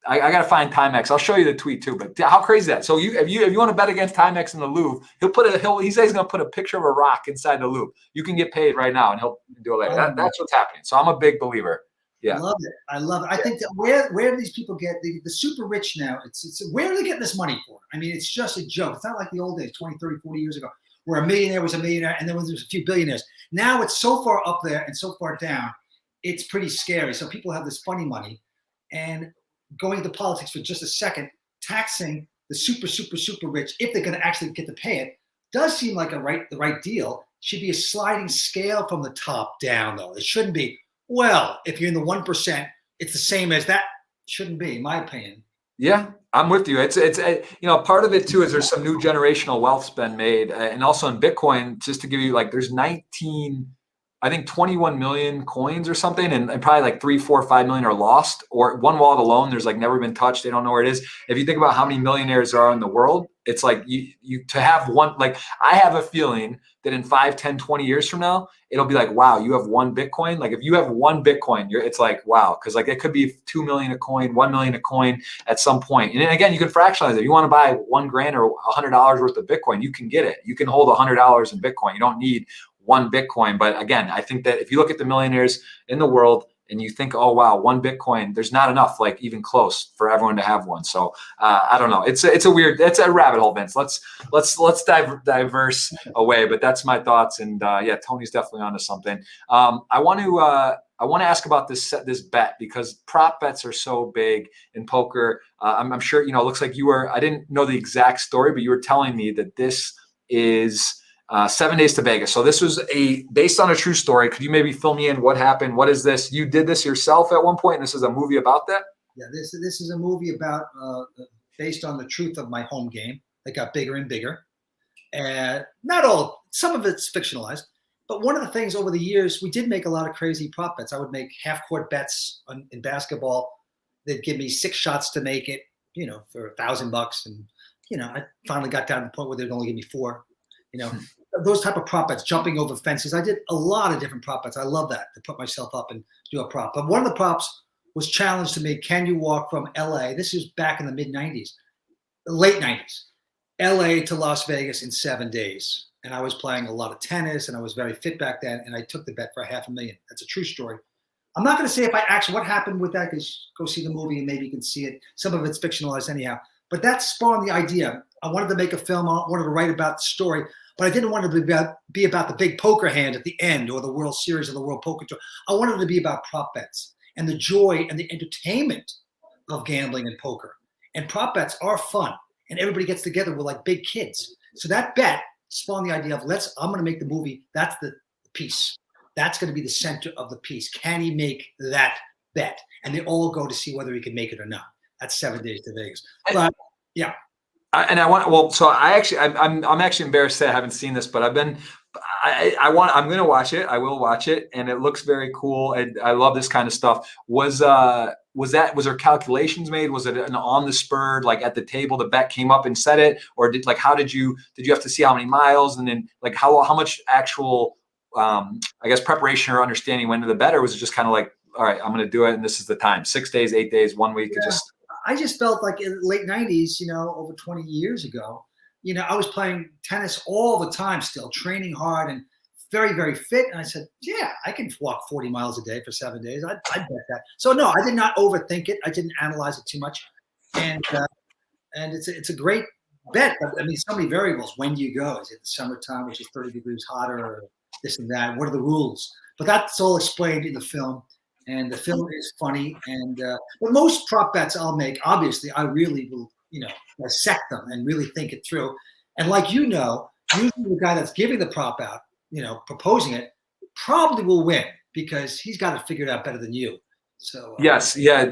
I got to find Timex. I'll show you the tweet too. But how crazy is that? So if you want to bet against Timex in the Louvre, he says he's going to put a picture of a rock inside the Louvre. You can get paid right now, and he'll do it later. That's what's happening. So I'm a big believer. Yeah, I love it. I love it. I think that where do these people get the super rich now? It's where are they getting this money for? I mean, it's just a joke. It's not like the old days, 20, 30, 40 years ago, where a millionaire was a millionaire and then there was a few billionaires. Now it's so far up there and so far down, it's pretty scary. So people have this funny money, and going into politics for just a second, taxing the super, super, super rich, if they're going to actually get to pay it, does seem like the right deal. Should be a sliding scale from the top down, though. It shouldn't be, well, if you're in the 1%, it's the same as that. Shouldn't be, in my opinion. Yeah, I'm with you. It's part of it too is there's some new generational wealth's been made, and also in Bitcoin, just to give you there's 21 million coins or something, and probably like 3, 4, 5 million are lost, or one wallet alone there's never been touched. They don't know where it is. If you think about how many millionaires there are in the world, it's like you to have one. I have a feeling that in 5, 10, 20 years from now, it'll be like, wow, you have one Bitcoin. If you have one Bitcoin, it's like, wow, because it could be 2 million a coin, 1 million a coin at some point. And then again, you can fractionalize it. If you want to buy $1,000 or $100 worth of Bitcoin, you can get it. You can hold $100 in Bitcoin. You don't need one Bitcoin. But again, I think that if you look at the millionaires in the world and you think, oh, wow, one Bitcoin, there's not enough, even close for everyone to have one. So I don't know. It's a rabbit hole, Vince. Let's diverse away, but that's my thoughts. And yeah, Tony's definitely onto something. I want to ask about this bet, because prop bets are so big in poker. I'm sure, it looks like I didn't know the exact story, but you were telling me that this is 7 Days to Vegas. So this was based on a true story. Could you maybe fill me in? What happened? What is this? You did this yourself at one point, and this is a movie about that? Yeah, this is a movie about based on the truth of my home game. It got bigger and bigger, and not all. Some of it's fictionalized, but one of the things over the years, we did make a lot of crazy prop bets. I would make half-court bets in basketball. They'd give me 6 shots to make it, for $1,000, and I finally got down to the point where they'd only give me 4. Those type of prop bets, jumping over fences. I did a lot of different prop bets. I love that, to put myself up and do a prop. But one of the props was challenged to me. Can you walk from LA? This is back in the late 90s, LA to Las Vegas in 7 days. And I was playing a lot of tennis, and I was very fit back then. And I took the bet for $500,000. That's a true story. I'm not going to say if I actually, what happened with that, because go see the movie and maybe you can see it. Some of it's fictionalized anyhow. But that spawned the idea. I wanted to make a film. I wanted to write about the story, but I didn't want it to be about the big poker hand at the end, or the World Series or the World Poker Tour. I wanted it to be about prop bets and the joy and the entertainment of gambling and poker. And prop bets are fun, and everybody gets together with like big kids. So that bet spawned the idea of I'm going to make the movie. That's the piece. That's going to be the center of the piece. Can he make that bet? And they all go to see whether he can make it or not. That's 7 Days to Vegas. But yeah. I'm actually embarrassed that I haven't seen this, but I'm going to watch it. I will watch it, and it looks very cool. And I love this kind of stuff. Was there calculations made? Was it an on the spur, at the table, the bet came up and said it, or did you have to see how many miles, and then how much actual preparation or understanding went into the bet, or was it just kind of all right, I'm going to do it, and this is the time, 6 days, 8 days, 1 week? Yeah. I just felt like in the late 90s, over 20 years ago, I was playing tennis all the time, still training hard and very, very fit. And I said, yeah, I can walk 40 miles a day for 7 days. I'd bet that. So no, I did not overthink it. I didn't analyze it too much. And it's a great bet. But, so many variables. When do you go? Is it the summertime, which is 30 degrees hotter, or this and that? What are the rules? But that's all explained in the film. And the film is funny, but most prop bets I'll make, obviously, I really will, dissect them and really think it through. And usually the guy that's giving the prop out, proposing it, probably will win, because he's got it figured out better than you. So yes, yeah.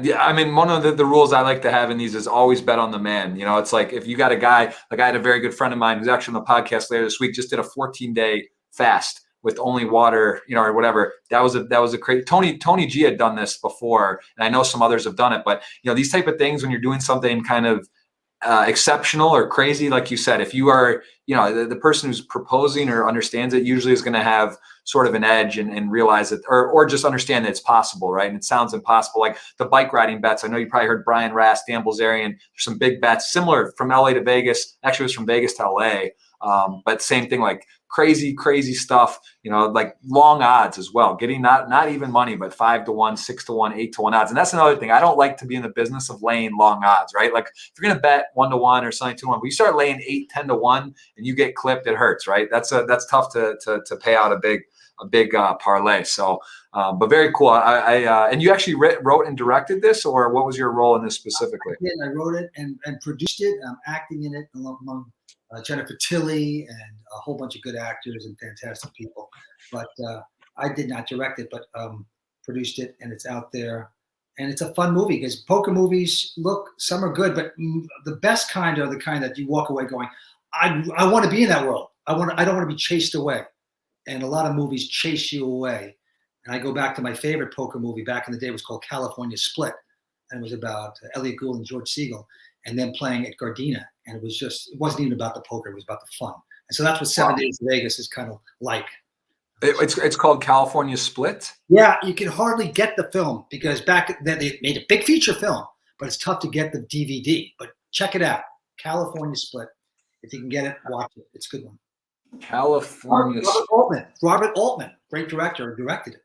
One of the rules I like to have in these is always bet on the man. It's like if you got a guy, I had a very good friend of mine who's actually on the podcast later this week, just did a 14-day fast with only water, or whatever. That was a crazy. Tony G had done this before, and I know some others have done it. But these type of things, when you're doing something kind of exceptional or crazy, like you said, if you are, the person who's proposing or understands it usually is going to have sort of an edge and realize it, or just understand that it's possible, right? And it sounds impossible. Like the bike riding bets, I know you probably heard Brian Rast, Dan Bilzerian. There's some big bets similar from LA to Vegas. Actually, it was from Vegas to LA. But same thing, like crazy stuff, like long odds as well, getting not even money, but 5-1, 6-1, 8-1 odds. And that's another thing. I don't like to be in the business of laying long odds, right? Like if you're going to bet 1-1 or something 2-1, but you start laying 8, 10-1 and you get clipped, it hurts, right? That's tough to pay out a big parlay. So, but very cool. And you actually wrote and directed this, or what was your role in this specifically? I wrote it and produced it. I'm acting in it among Jennifer Tilly and a whole bunch of good actors and fantastic people. But I did not direct it, but produced it, and it's out there. And it's a fun movie because poker movies, look, some are good, but the best kind are the kind that you walk away going, I want to be in that world. I don't want to be chased away. And a lot of movies chase you away. And I go back to my favorite poker movie back in the day. It was called California Split. And it was about Elliot Gould and George Siegel, and then playing at Gardena. And it wasn't even about the poker. It was about the fun. And so that's what 7 Days in Vegas is kind of like. It's called California Split? Yeah, you can hardly get the film because back then they made a big feature film, but it's tough to get the DVD. But check it out, California Split. If you can get it, watch it. It's a good one. California. Robert Altman, great director, directed it.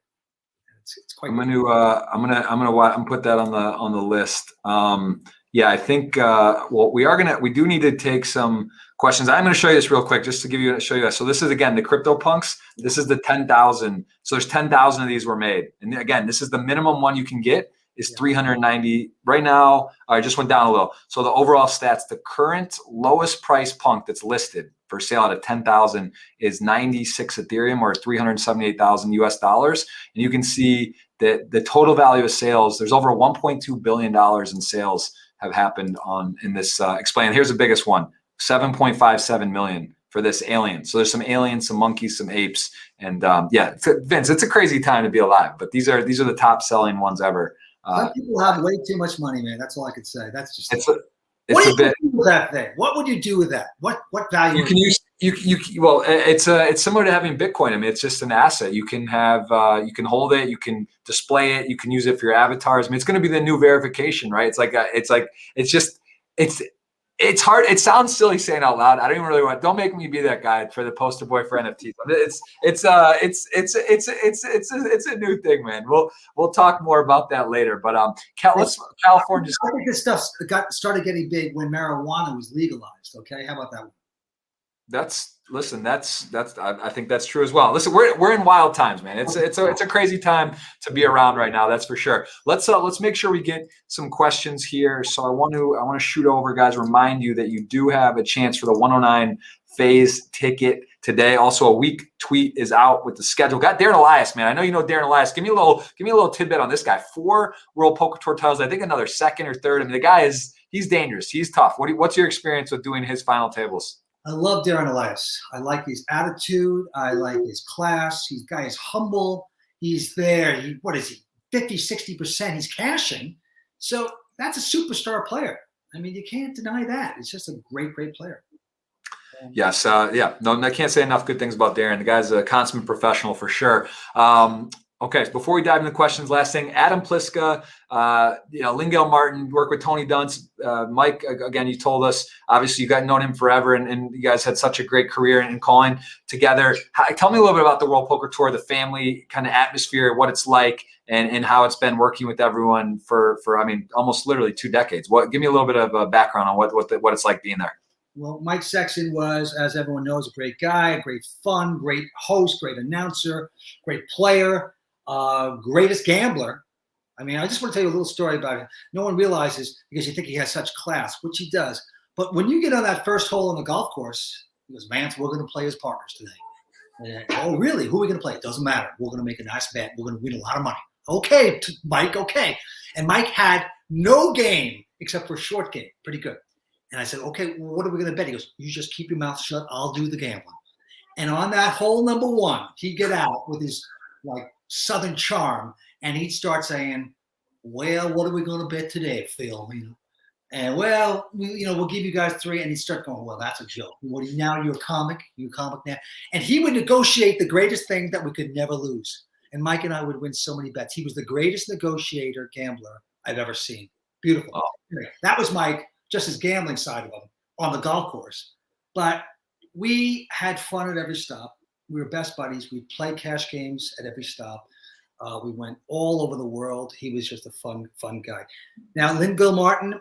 It's quite. I'm gonna put that on the list. Yeah, I think we do need to take some questions. I'm going to show you this real quick just to show you that. So this is, again, the CryptoPunks. This is the 10,000. So there's 10,000 of these were made. And again, this is the minimum one you can get is 390 right now. I just went down a little. So the overall stats, the current lowest price punk that's listed for sale at 10,000 is 96 Ethereum or 378,000 US dollars. And you can see that the total value of sales, there's over $1.2 billion in sales have happened in this explain. Here's the biggest one, 7.57 million for this alien. So there's some aliens, some monkeys, some apes, and yeah, Vince, it's a crazy time to be alive. But these are the top selling ones ever. Some people have way too much money, man. That's all I could say. That's just. What do you do with that thing? What would you do with that? What value? You can use. Well, it's similar to having Bitcoin. I mean, it's just an asset. You can have, you can hold it, you can display it, you can use it for your avatars. I mean, it's going to be the new verification, right? It's hard. It sounds silly saying out loud. I don't even really want. Don't make me be that guy for the poster boy for NFTs. It's a new thing, man. We'll talk more about that later. But California. I think this stuff started getting big when marijuana was legalized. Okay, how about that one? I think that's true as well. Listen, we're in wild times, man. It's a crazy time to be around right now. That's for sure. Let's make sure we get some questions here. So I want to shoot over, guys. Remind you that you do have a chance for the 109 phase ticket today. Also, a week tweet is out with the schedule. Got Darren Elias, man. I know you know Darren Elias. Give me a little tidbit on this guy. 4 World Poker Tour titles. I think another second or third. I mean, the guy he's dangerous. He's tough. What's your experience with doing his final tables? I love Darren Elias. I like his attitude. I like his class. He's guy is humble. He's there. What is he? 50, 60%. He's cashing. So that's a superstar player. I mean, you can't deny that. It's just a great, great player. Yes. Yeah. No, I can't say enough good things about Darren. The guy's a consummate professional for sure. Okay, so before we dive into questions, last thing, Adam Pliska, Lingale Martin, work with Tony Dunst. Mike, again, you told us, obviously you known him forever, and you guys had such a great career in calling together. Tell me a little bit about the World Poker Tour, the family kind of atmosphere, what it's like, and how it's been working with everyone for I mean, almost literally 2 decades. Give me a little bit of a background on what it's like being there. Well, Mike Sexton was, as everyone knows, a great guy, great fun, great host, great announcer, great player. Greatest gambler. I mean, I just want to tell you a little story about him. No one realizes because you think he has such class, which he does. But when you get on that first hole on the golf course, he goes, Vance, we're going to play as partners today. And, oh, really? Who are we going to play? It doesn't matter. We're going to make a nice bet. We're going to win a lot of money. Okay, Mike, okay. And Mike had no game except for a short game. Pretty good. And I said, okay, well, what are we going to bet? He goes, you just keep your mouth shut. I'll do the gambling. And on that hole number 1, he'd get out with his, Southern charm, and he'd start saying, well, what are we going to bet today, Phil? And well, we'll give you guys 3. And he'd start going, well, that's a joke. Now you're a comic. You're a comic now. And he would negotiate the greatest thing that we could never lose. And Mike and I would win so many bets. He was the greatest negotiator, gambler I've ever seen. Beautiful. Oh. That was Mike, just his gambling side of him on the golf course. But we had fun at every stop. We were best buddies. We'd play cash games at every stop. We went all over the world. He was just a fun guy. Now, Lynn Gilmartin,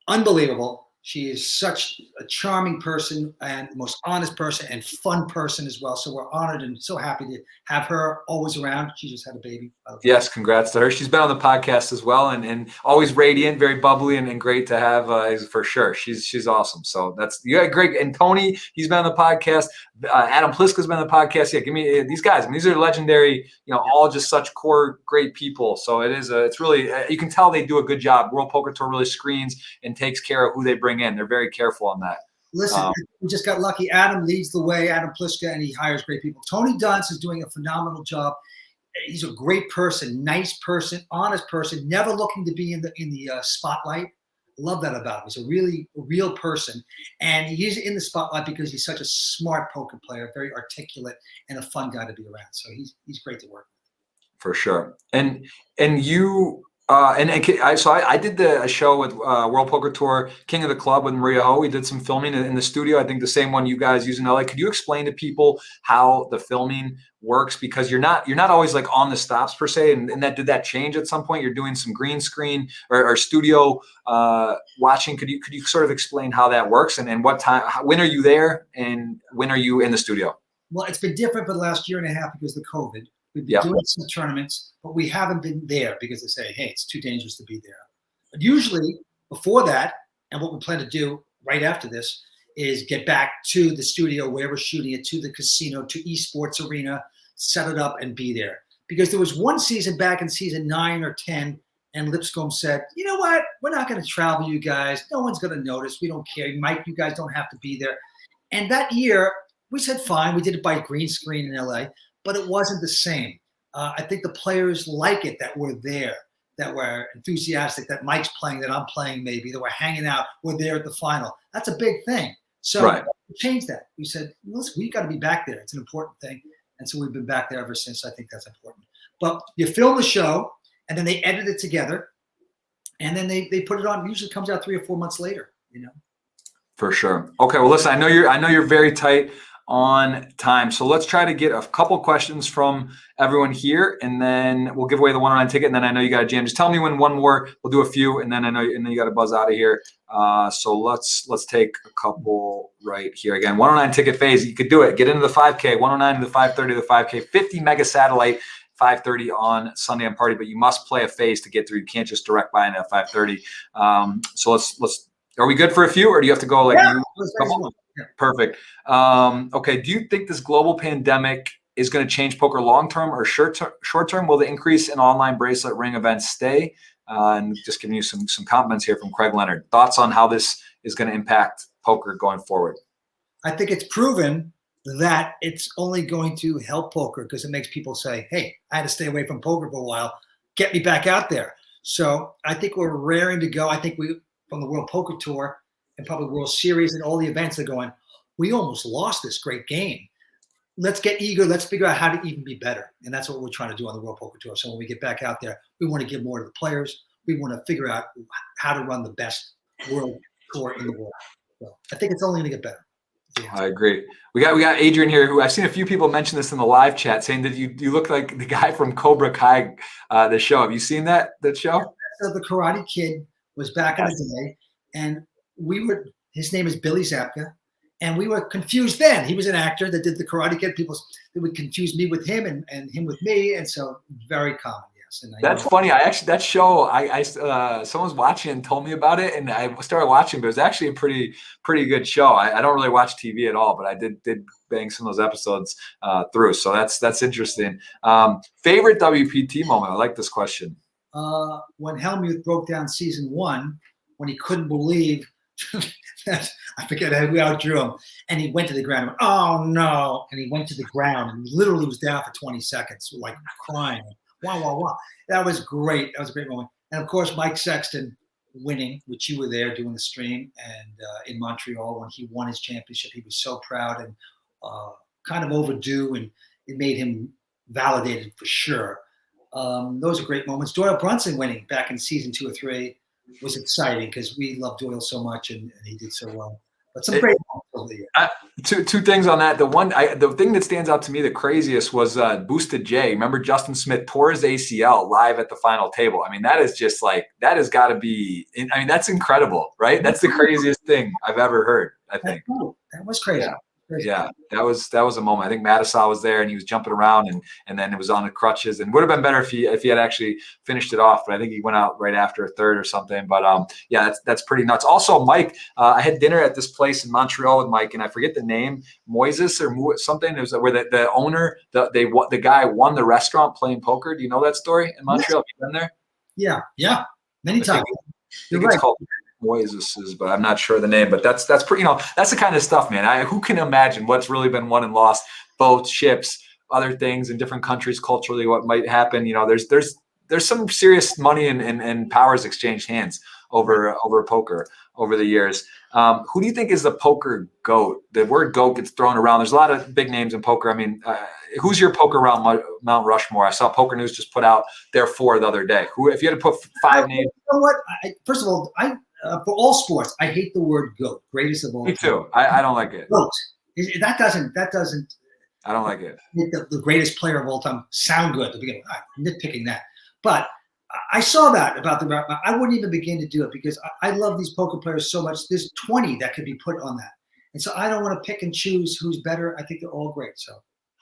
unbelievable. She is such a charming person and the most honest person and fun person as well. So we're honored and so happy to have her always around. She just had a baby. Yes, congrats to her. She's been on the podcast as well, and always radiant, very bubbly, and great to have for sure. She's awesome. So that's great. And Tony, he's been on the podcast. Adam Pliska's been on the podcast. Yeah, give me these guys. I mean, these are legendary. All just such core great people. So it's really you can tell they do a good job. World Poker Tour really screens and takes care of who they bring in. They're very careful on that. Listen, we just got lucky. Adam leads the way, Adam Pliska, and he hires great people. Tony Dunst is doing a phenomenal job. He's a great person, nice person, honest person, never looking to be in the spotlight. Love that about him. He's a real person, and he's in the spotlight because he's such a smart poker player, very articulate, and a fun guy to be around. So he's great to work with. For sure. And you. I did a show with World Poker Tour King of the Club with Maria Ho. We did some filming in the studio. I think the same one you guys use in LA. Could you explain to people how the filming works? Because you're not always like on the stops per se. And did that change at some point? You're doing some green screen or studio watching. Could you sort of explain how that works and what time? When are you there and when are you in the studio? Well, it's been different for the last year and a half because of COVID. We've been doing some tournaments, but we haven't been there because they say, hey, it's too dangerous to be there. But usually before that, and what we plan to do right after this, is get back to the studio where we're shooting it, to the casino, to esports arena, set it up and be there. Because there was one season back in season 9 or 10, and Lipscomb said, you know what? We're not going to travel, you guys. No one's going to notice. We don't care. Mike, you guys don't have to be there. And that year, we said, fine. We did it by green screen in LA. But it wasn't the same. I think the players like it that we're there, that we're enthusiastic, that Mike's playing, that I'm playing maybe, that we're hanging out, we're there at the final. That's a big thing. So we changed that. We said, listen, we've got to be back there. It's an important thing. And so we've been back there ever since. I think that's important. But you film the show, and then they edit it together, and then they put it on. It usually comes out 3 or 4 months later, For sure. Okay, well, listen, I know you're very tight on time. So let's try to get a couple questions from everyone here, and then we'll give away the 109 ticket. And then I know you got a jam. Just tell me when one more. We'll do a few, and then I know and then you got to buzz out of here. So let's take a couple right here. Again, 109 ticket phase. You could do it. Get into the 5K, 109 to the 530 to the 5K, 50 mega satellite. 5:30 on Sunday on Party, but you must play a phase to get through. You can't just direct buy in at 5:30. So let's. Are we good for a few, or do you have to go like? Yeah, Perfect. Okay. Do you think this global pandemic is going to change poker long-term or short-term? Will the increase in online bracelet ring events stay? And just giving you some comments here from Craig Leonard. Thoughts on how this is going to impact poker going forward? I think it's proven that it's only going to help poker because it makes people say, hey, I had to stay away from poker for a while. Get me back out there. So I think we're raring to go. I think from the World Poker Tour and probably World Series and all the events are going, we almost lost this great game. Let's get eager. Let's figure out how to even be better. And that's what we're trying to do on the World Poker Tour. So when we get back out there, we want to give more to the players. We want to figure out how to run the best World Tour in the world. So I think it's only going to get better. I agree. We got Adrian here, who I've seen a few people mention this in the live chat, saying that you look like the guy from Cobra Kai, the show. Have you seen that show? So the Karate Kid was back in the day, and his name is Billy Zabka, and we were confused then. He was an actor that did the Karate Kid. People, they would confuse me with him and him with me, and so very common. Yes, and that's funny. That show, someone's watching and told me about it, and I started watching. But it was actually a pretty good show. I don't really watch TV at all, but I did bang some of those episodes through. So that's interesting. Favorite WPT moment? I like this question. When Helmuth broke down season 1, when he couldn't believe that, I forget how we outdrew him, and he went to the ground and went, oh no, and he went to the ground and literally was down for 20 seconds, like crying. Wow. That was great. That was a great moment. And of course, Mike Sexton winning, which you were there doing the stream, and in Montreal when he won his championship, he was so proud and kind of overdue, and it made him validated for sure. Those are great moments. Doyle Brunson winning back in season 2 or 3 was exciting because we loved Doyle so much, and he did so well. But some great moments over the year. Two things on that. The thing that stands out to me the craziest was Boosted J. Remember Justin Smith tore his ACL live at the final table. I mean, that is just like, that has got to be, I mean, that's incredible, right? That's the craziest thing I've ever heard, I think. That was crazy. Yeah. Yeah, that was a moment. I think Matisaw was there and he was jumping around, and then it was on the crutches, and would have been better if he had actually finished it off. But I think he went out right after a third or something. But yeah, that's pretty nuts. Also, Mike, I had dinner at this place in Montreal with Mike, and I forget the name, Moises or something. It was where the owner, the guy won the restaurant playing poker. Do you know that story in Montreal? Have you been there? Yeah, many times. You're right. It's called Moises, but I'm not sure the name. But that's pretty, that's the kind of stuff, man. Who can imagine what's really been won and lost, boats, ships, other things in different countries culturally, what might happen. There's some serious money and powers exchanged hands over poker over the years. Who do you think is the poker GOAT? The word GOAT gets thrown around. There's a lot of big names in poker. I mean, who's your poker around Mount Rushmore? I saw Poker News just put out their 4 the other day. Who, if you had to put 5 names? You know what? First of all, for all sports, I hate the word GOAT, greatest of all time. Me too. I don't like it. GOAT. That doesn't. I don't like it. The greatest player of all time sound good at the beginning. I'm nitpicking that, but I saw that about I wouldn't even begin to do it because I love these poker players so much. There's 20 that could be put on that, and so I don't want to pick and choose who's better. I think they're all great. So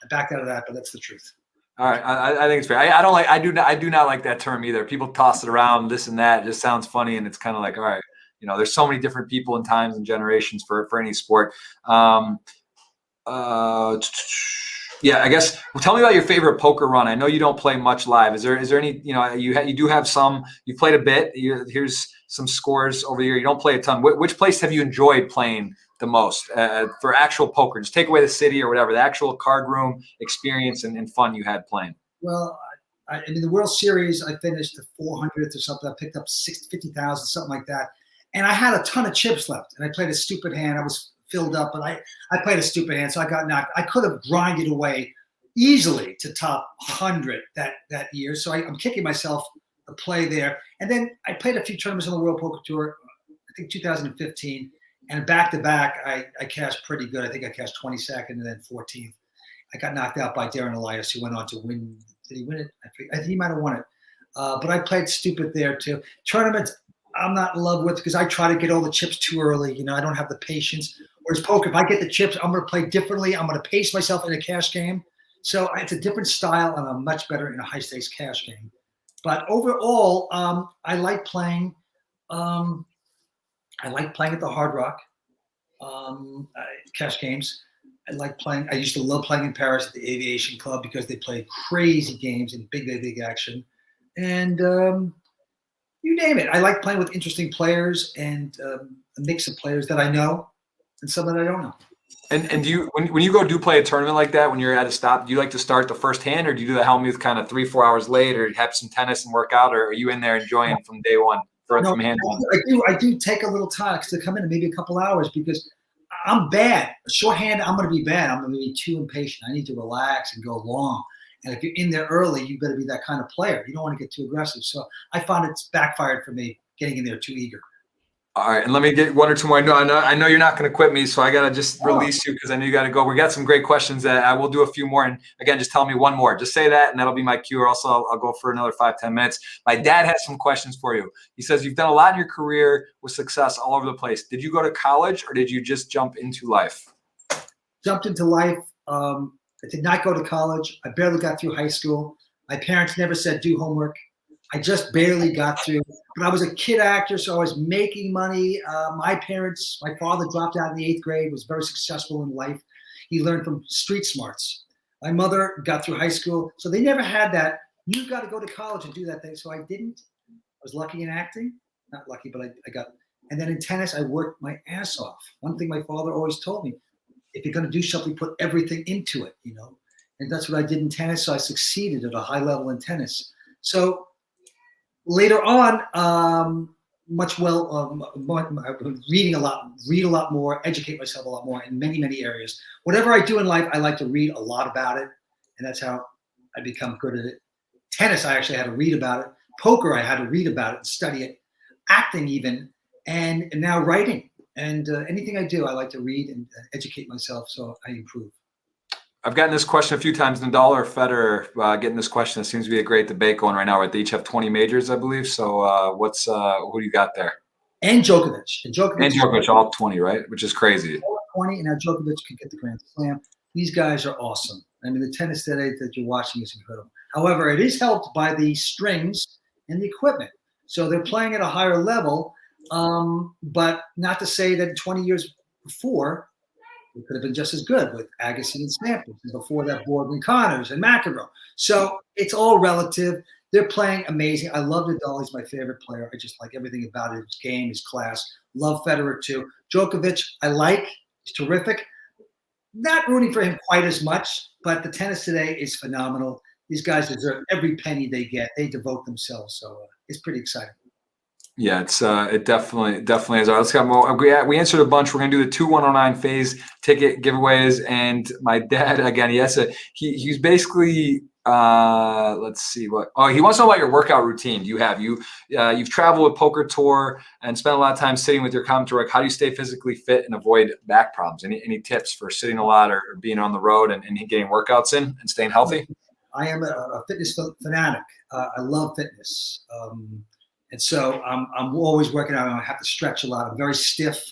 I backed out of that, but that's the truth. All right, I think it's fair. I do not like that term either. People toss it around, this and that. It just sounds funny, and it's kind of like, all right, there's so many different people and times and generations for any sport. Yeah, I guess. Well, tell me about your favorite poker run. I know you don't play much live. Is there any? You do have some. You played a bit. Here's some scores over the year. You don't play a ton. Which place have you enjoyed playing the most for actual poker? Just take away the city or whatever, the actual card room experience and fun you had playing. Well, in the World Series, I finished the 400th or something. I picked up 50,000, something like that. And I had a ton of chips left. And I played a stupid hand. I was filled up, but I played a stupid hand, so I got knocked. I could have grinded away easily to top 100 that year. So I'm kicking myself to play there. And then I played a few tournaments on the World Poker Tour, I think 2015. And back-to-back, I cashed pretty good. I think I cashed 22nd and then 14th. I got knocked out by Darren Elias, who went on to win. Did he win it? I think he might have won it. But I played stupid there, too. Tournaments, I'm not in love with because I try to get all the chips too early. I don't have the patience. Whereas poker, if I get the chips, I'm going to play differently. I'm going to pace myself in a cash game. So it's a different style, and I'm much better in a high-stakes cash game. But overall, I like playing. I like playing at the Hard Rock cash games. I used to love playing in Paris at the Aviation Club because they play crazy games and big action. And you name it. I like playing with interesting players and a mix of players that I know and some that I don't know. And do you, when you do play a tournament like that, when you're at a stop, do you like to start the first hand, or do you do the Helmuth kind of 3-4 hours late, or have some tennis and work out, or are you in there enjoying from day one? From hand one? I do take a little time to come in maybe a couple hours because I'm bad. Shorthand, I'm going to be bad. I'm going to be too impatient. I need to relax and go long. And if you're in there early, you better be that kind of player. You don't want to get too aggressive. So I found it's backfired for me getting in there too eager. All right, and let me get 1 or 2 more. I know you're not going to quit me, so I got to just release you because I know you got to go. We got some great questions. I will do a few more. And again, just tell me one more. Just say that, and that'll be my cue. Or also, I'll go for another 5-10 minutes. My dad has some questions for you. He says, you've done a lot in your career with success all over the place. Did you go to college, or did you just jump into life? Jumped into life. I did not go to college. I barely got through high school. My parents never said do homework. I just barely got through. But I was a kid actor, so I was making money. My father dropped out in the 8th grade, was very successful in life. He learned from street smarts. My mother got through high school, so they never had that. You got to go to college and do that thing. So I didn't. I was lucky in acting. Not lucky, but I got. And then in tennis, I worked my ass off. One thing my father always told me, if you're going to do something, put everything into it, And that's what I did in tennis, so I succeeded at a high level in tennis. So later on, reading a lot, read a lot more, educate myself a lot more in many, many areas. Whatever I do in life, I like to read a lot about it, and that's how I become good at it. Tennis, I actually had to read about it. Poker, I had to read about it and study it. Acting even, and now writing. And anything I do, I like to read and educate myself so I improve. I've gotten this question a few times. Nadal or Federer, getting this question. It seems to be a great debate going right now. Right? They each have 20 majors, I believe. So who do you got there? And Djokovic. And Djokovic, all 20, right? Which is crazy. All 20, and now Djokovic can get the Grand Slam. These guys are awesome. I mean, the tennis today that you're watching is incredible. However, it is helped by the strings and the equipment. So they're playing at a higher level, but not to say that 20 years before, it could have been just as good with Agassi and Sampras, and before that, Borg Connors and McEnroe. So it's all relative. They're playing amazing. I love Nadal. He's my favorite player. I just like everything about it, his game, his class. Love Federer too. Djokovic, I like. He's terrific. Not rooting for him quite as much, but the tennis today is phenomenal. These guys deserve every penny they get. They devote themselves. So it's pretty exciting. Yeah, it definitely is. All right, let's get more. We answered a bunch. We're gonna do the 2-109 phase ticket giveaways, and my dad again. He's basically let's see what. Oh, he wants to know about your workout routine. You've traveled with Poker Tour and spent a lot of time sitting with your commentator. Like, how do you stay physically fit and avoid back problems? Any tips for sitting a lot or being on the road and getting workouts in and staying healthy? I am a fitness fanatic. I love fitness. And so I'm always working out. I have to stretch a lot. I'm very stiff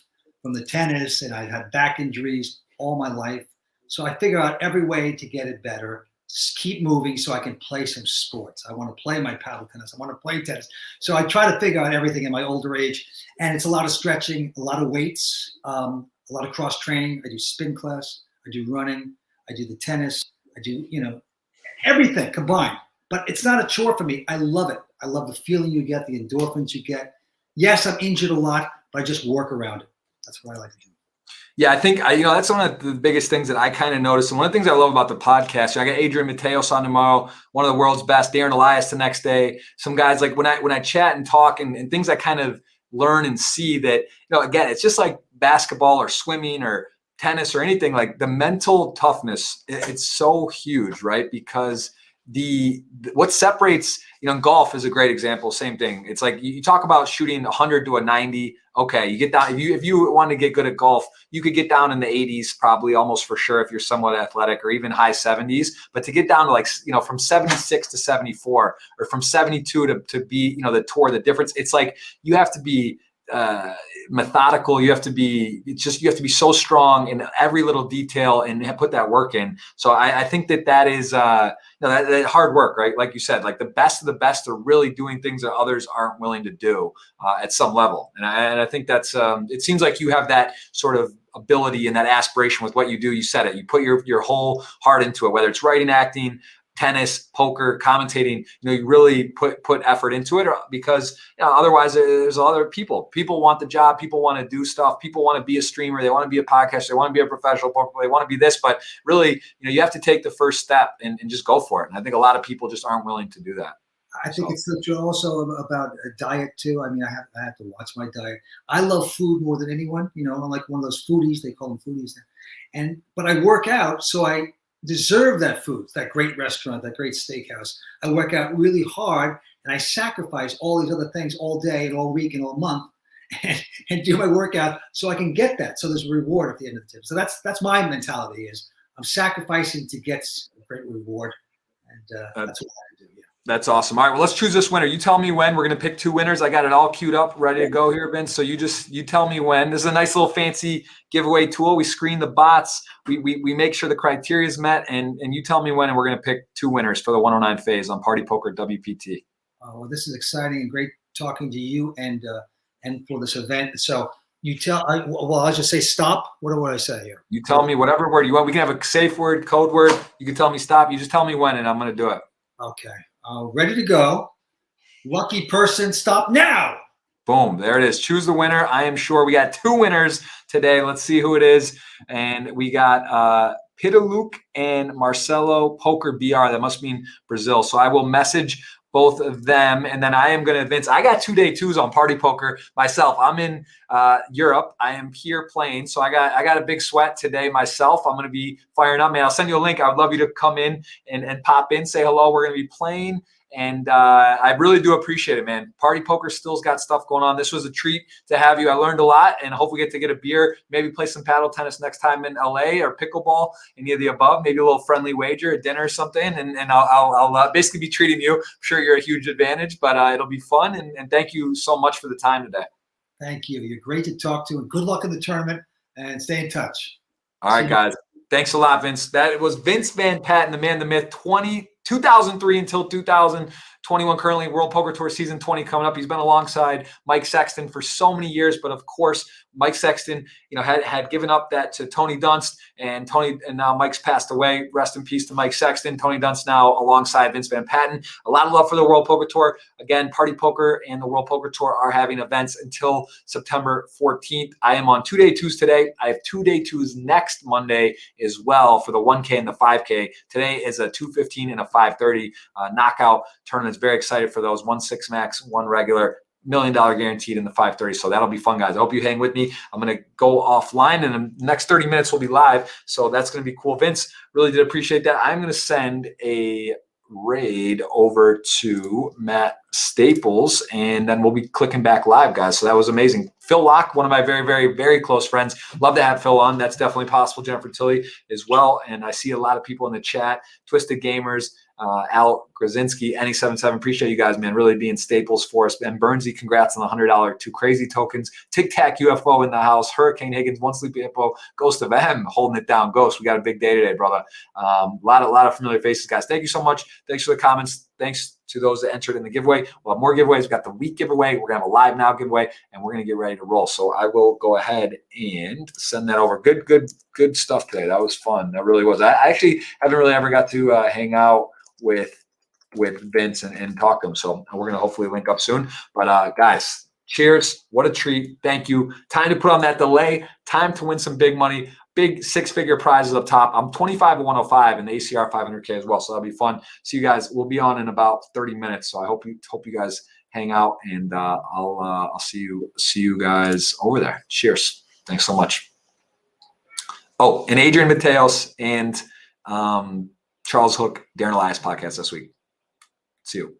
from the tennis, and I had back injuries all my life. So I figure out every way to get it better. Just keep moving so I can play some sports. I want to play my paddle tennis. I want to play tennis. So I try to figure out everything in my older age. And it's a lot of stretching, a lot of weights, a lot of cross training. I do spin class. I do running. I do the tennis. I do, everything combined. But it's not a chore for me. I love it. I love the feeling you get, the endorphins you get. Yes, I'm injured a lot, but I just work around it. That's what I like to do. Yeah, I think that's one of the biggest things that I kind of noticed. And one of the things I love about the podcast, I got Adrian Mateos on tomorrow, one of the world's best, Darren Elias the next day. Some guys, like when I chat and talk and things I kind of learn and see that, again, it's just like basketball or swimming or tennis or anything, like the mental toughness, it's so huge, right? Because what separates, golf is a great example. Same thing. It's like you talk about shooting 100 to a 90. Okay, you get down. If you want to get good at golf, you could get down in the 80s, probably almost for sure if you're somewhat athletic, or even high 70s. But to get down to from 76 to 74, or from 72 to be the tour, the difference. It's like you have to be methodical. You have to be so strong in every little detail and put that work in. So I think that is that hard work, right? Like you said, like the best of the best are really doing things that others aren't willing to do at some level. And I think that's it seems like you have that sort of ability and that aspiration with what you do. You said it. You put your whole heart into it, whether it's writing, acting, tennis, poker, commentating, you really put effort into it, because otherwise there's other people want the job. People want to do stuff. People want to be a streamer. They want to be a podcaster. They want to be a professional poker player. They want to be this, but really, you have to take the first step and just go for it. And I think a lot of people just aren't willing to do that. I think it's also about a diet too. I mean, I have to watch my diet. I love food more than anyone. I'm like one of those foodies. They call them foodies now. But I work out, so I deserve that food, that great restaurant, that great steakhouse. I work out really hard, and I sacrifice all these other things all day and all week and all month and do my workout so I can get that. So there's a reward at the end of the tip. So that's my mentality is I'm sacrificing to get a great reward. And that's what I do. Yeah. That's awesome. All right, well, let's choose this winner. You tell me when. We're going to pick two winners. I got it all queued up, ready to go here, Vince. So you tell me when. This is a nice little fancy giveaway tool. We screen the bots. We make sure the criteria is met, and you tell me when, and we're going to pick two winners for the 109 phase on Party Poker WPT. Well, this is exciting and great talking to you and for this event. So you tell. I'll just say stop. What do I say here? You tell me whatever word you want. We can have a safe word, code word. You can tell me stop. You just tell me when, and I'm going to do it. Okay. Ready to go. Lucky person, stop now. Boom. There it is. Choose the winner. I am sure we got two winners today. Let's see who it is. And we got Pitaluk and Marcelo Poker BR. That must mean Brazil. So I will message both of them. And then I am going to, Vince, I got 2 day 2s on Party Poker myself. I'm in Europe. I am here playing. So I got a big sweat today myself. I'm going to be firing up, man. I'll send you a link. I would love you to come in and pop in, say hello. We're going to be playing. And I really do appreciate it, man. Party Poker still's got stuff going on. This was a treat to have you. I learned a lot, and hope we get to get a beer, maybe play some paddle tennis next time in LA, or pickleball, any of the above, maybe a little friendly wager, a dinner or something. And I'll basically be treating you. I'm sure you're a huge advantage, but it'll be fun. And thank you so much for the time today. Thank you. You're great to talk to, and good luck in the tournament, and stay in touch. All right, guys. Thanks a lot, Vince. That was Vince Van Patten, the man, the myth, 2003 until 2021, currently World Poker Tour Season 20 coming up. He's been alongside Mike Sexton for so many years, but of course, Mike Sexton, had given up that to Tony Dunst, and now Mike's passed away. Rest in peace to Mike Sexton. Tony Dunst now alongside Vince Van Patten. A lot of love for the World Poker Tour. Again, Party Poker and the World Poker Tour are having events until September 14th. I am on 2 day 2s today. I have 2 day 2s next Monday as well for the 1K and the 5K. Today is a 2:15 and a 5:30 knockout tournaments. Very excited for those. 1 6 max, 1 regular. $1 million guaranteed in the 5:30. So that'll be fun, guys. I hope you hang with me. I'm going to go offline, and the next 30 minutes will be live. So that's going to be cool. Vince, really did appreciate that. I'm going to send a raid over to Matt Staples, and then we'll be clicking back live, guys. So that was amazing. Phil Locke, one of my very, very, very close friends. Love to have Phil on. That's definitely possible. Jennifer Tilly as well. And I see a lot of people in the chat. Twisted Gamers, Al Grazinski, Any77. Appreciate you guys, man, really being staples for us. Ben Bernsey, congrats on the $100 2 crazy tokens. Tic Tac UFO in the house. Hurricane Higgins, One Sleepy Hippo, Ghost of M holding it down. Ghost, we got a big day today, brother. A lot of familiar faces, guys. Thank you so much. Thanks for the comments. Thanks to those that entered in the giveaway. We'll have more giveaways. We've got the week giveaway. We're going to have a live now giveaway, and we're going to get ready to roll. So I will go ahead and send that over. Good stuff today. That was fun. That really was. I actually haven't really ever got to hang out with Vince and talk to him. So we're going to hopefully link up soon. But guys, cheers. What a treat. Thank you. Time to put on that delay. Time to win some big money. Big 6-figure prizes up top. I'm 25 to 105 in the ACR 500K as well. So that'll be fun. See you guys. We'll be on in about 30 minutes. So I hope you guys hang out, and I'll see you guys over there. Cheers. Thanks so much. Oh, and Adrian Mateos and Charles Hook, Darren Elias podcast this week. See you.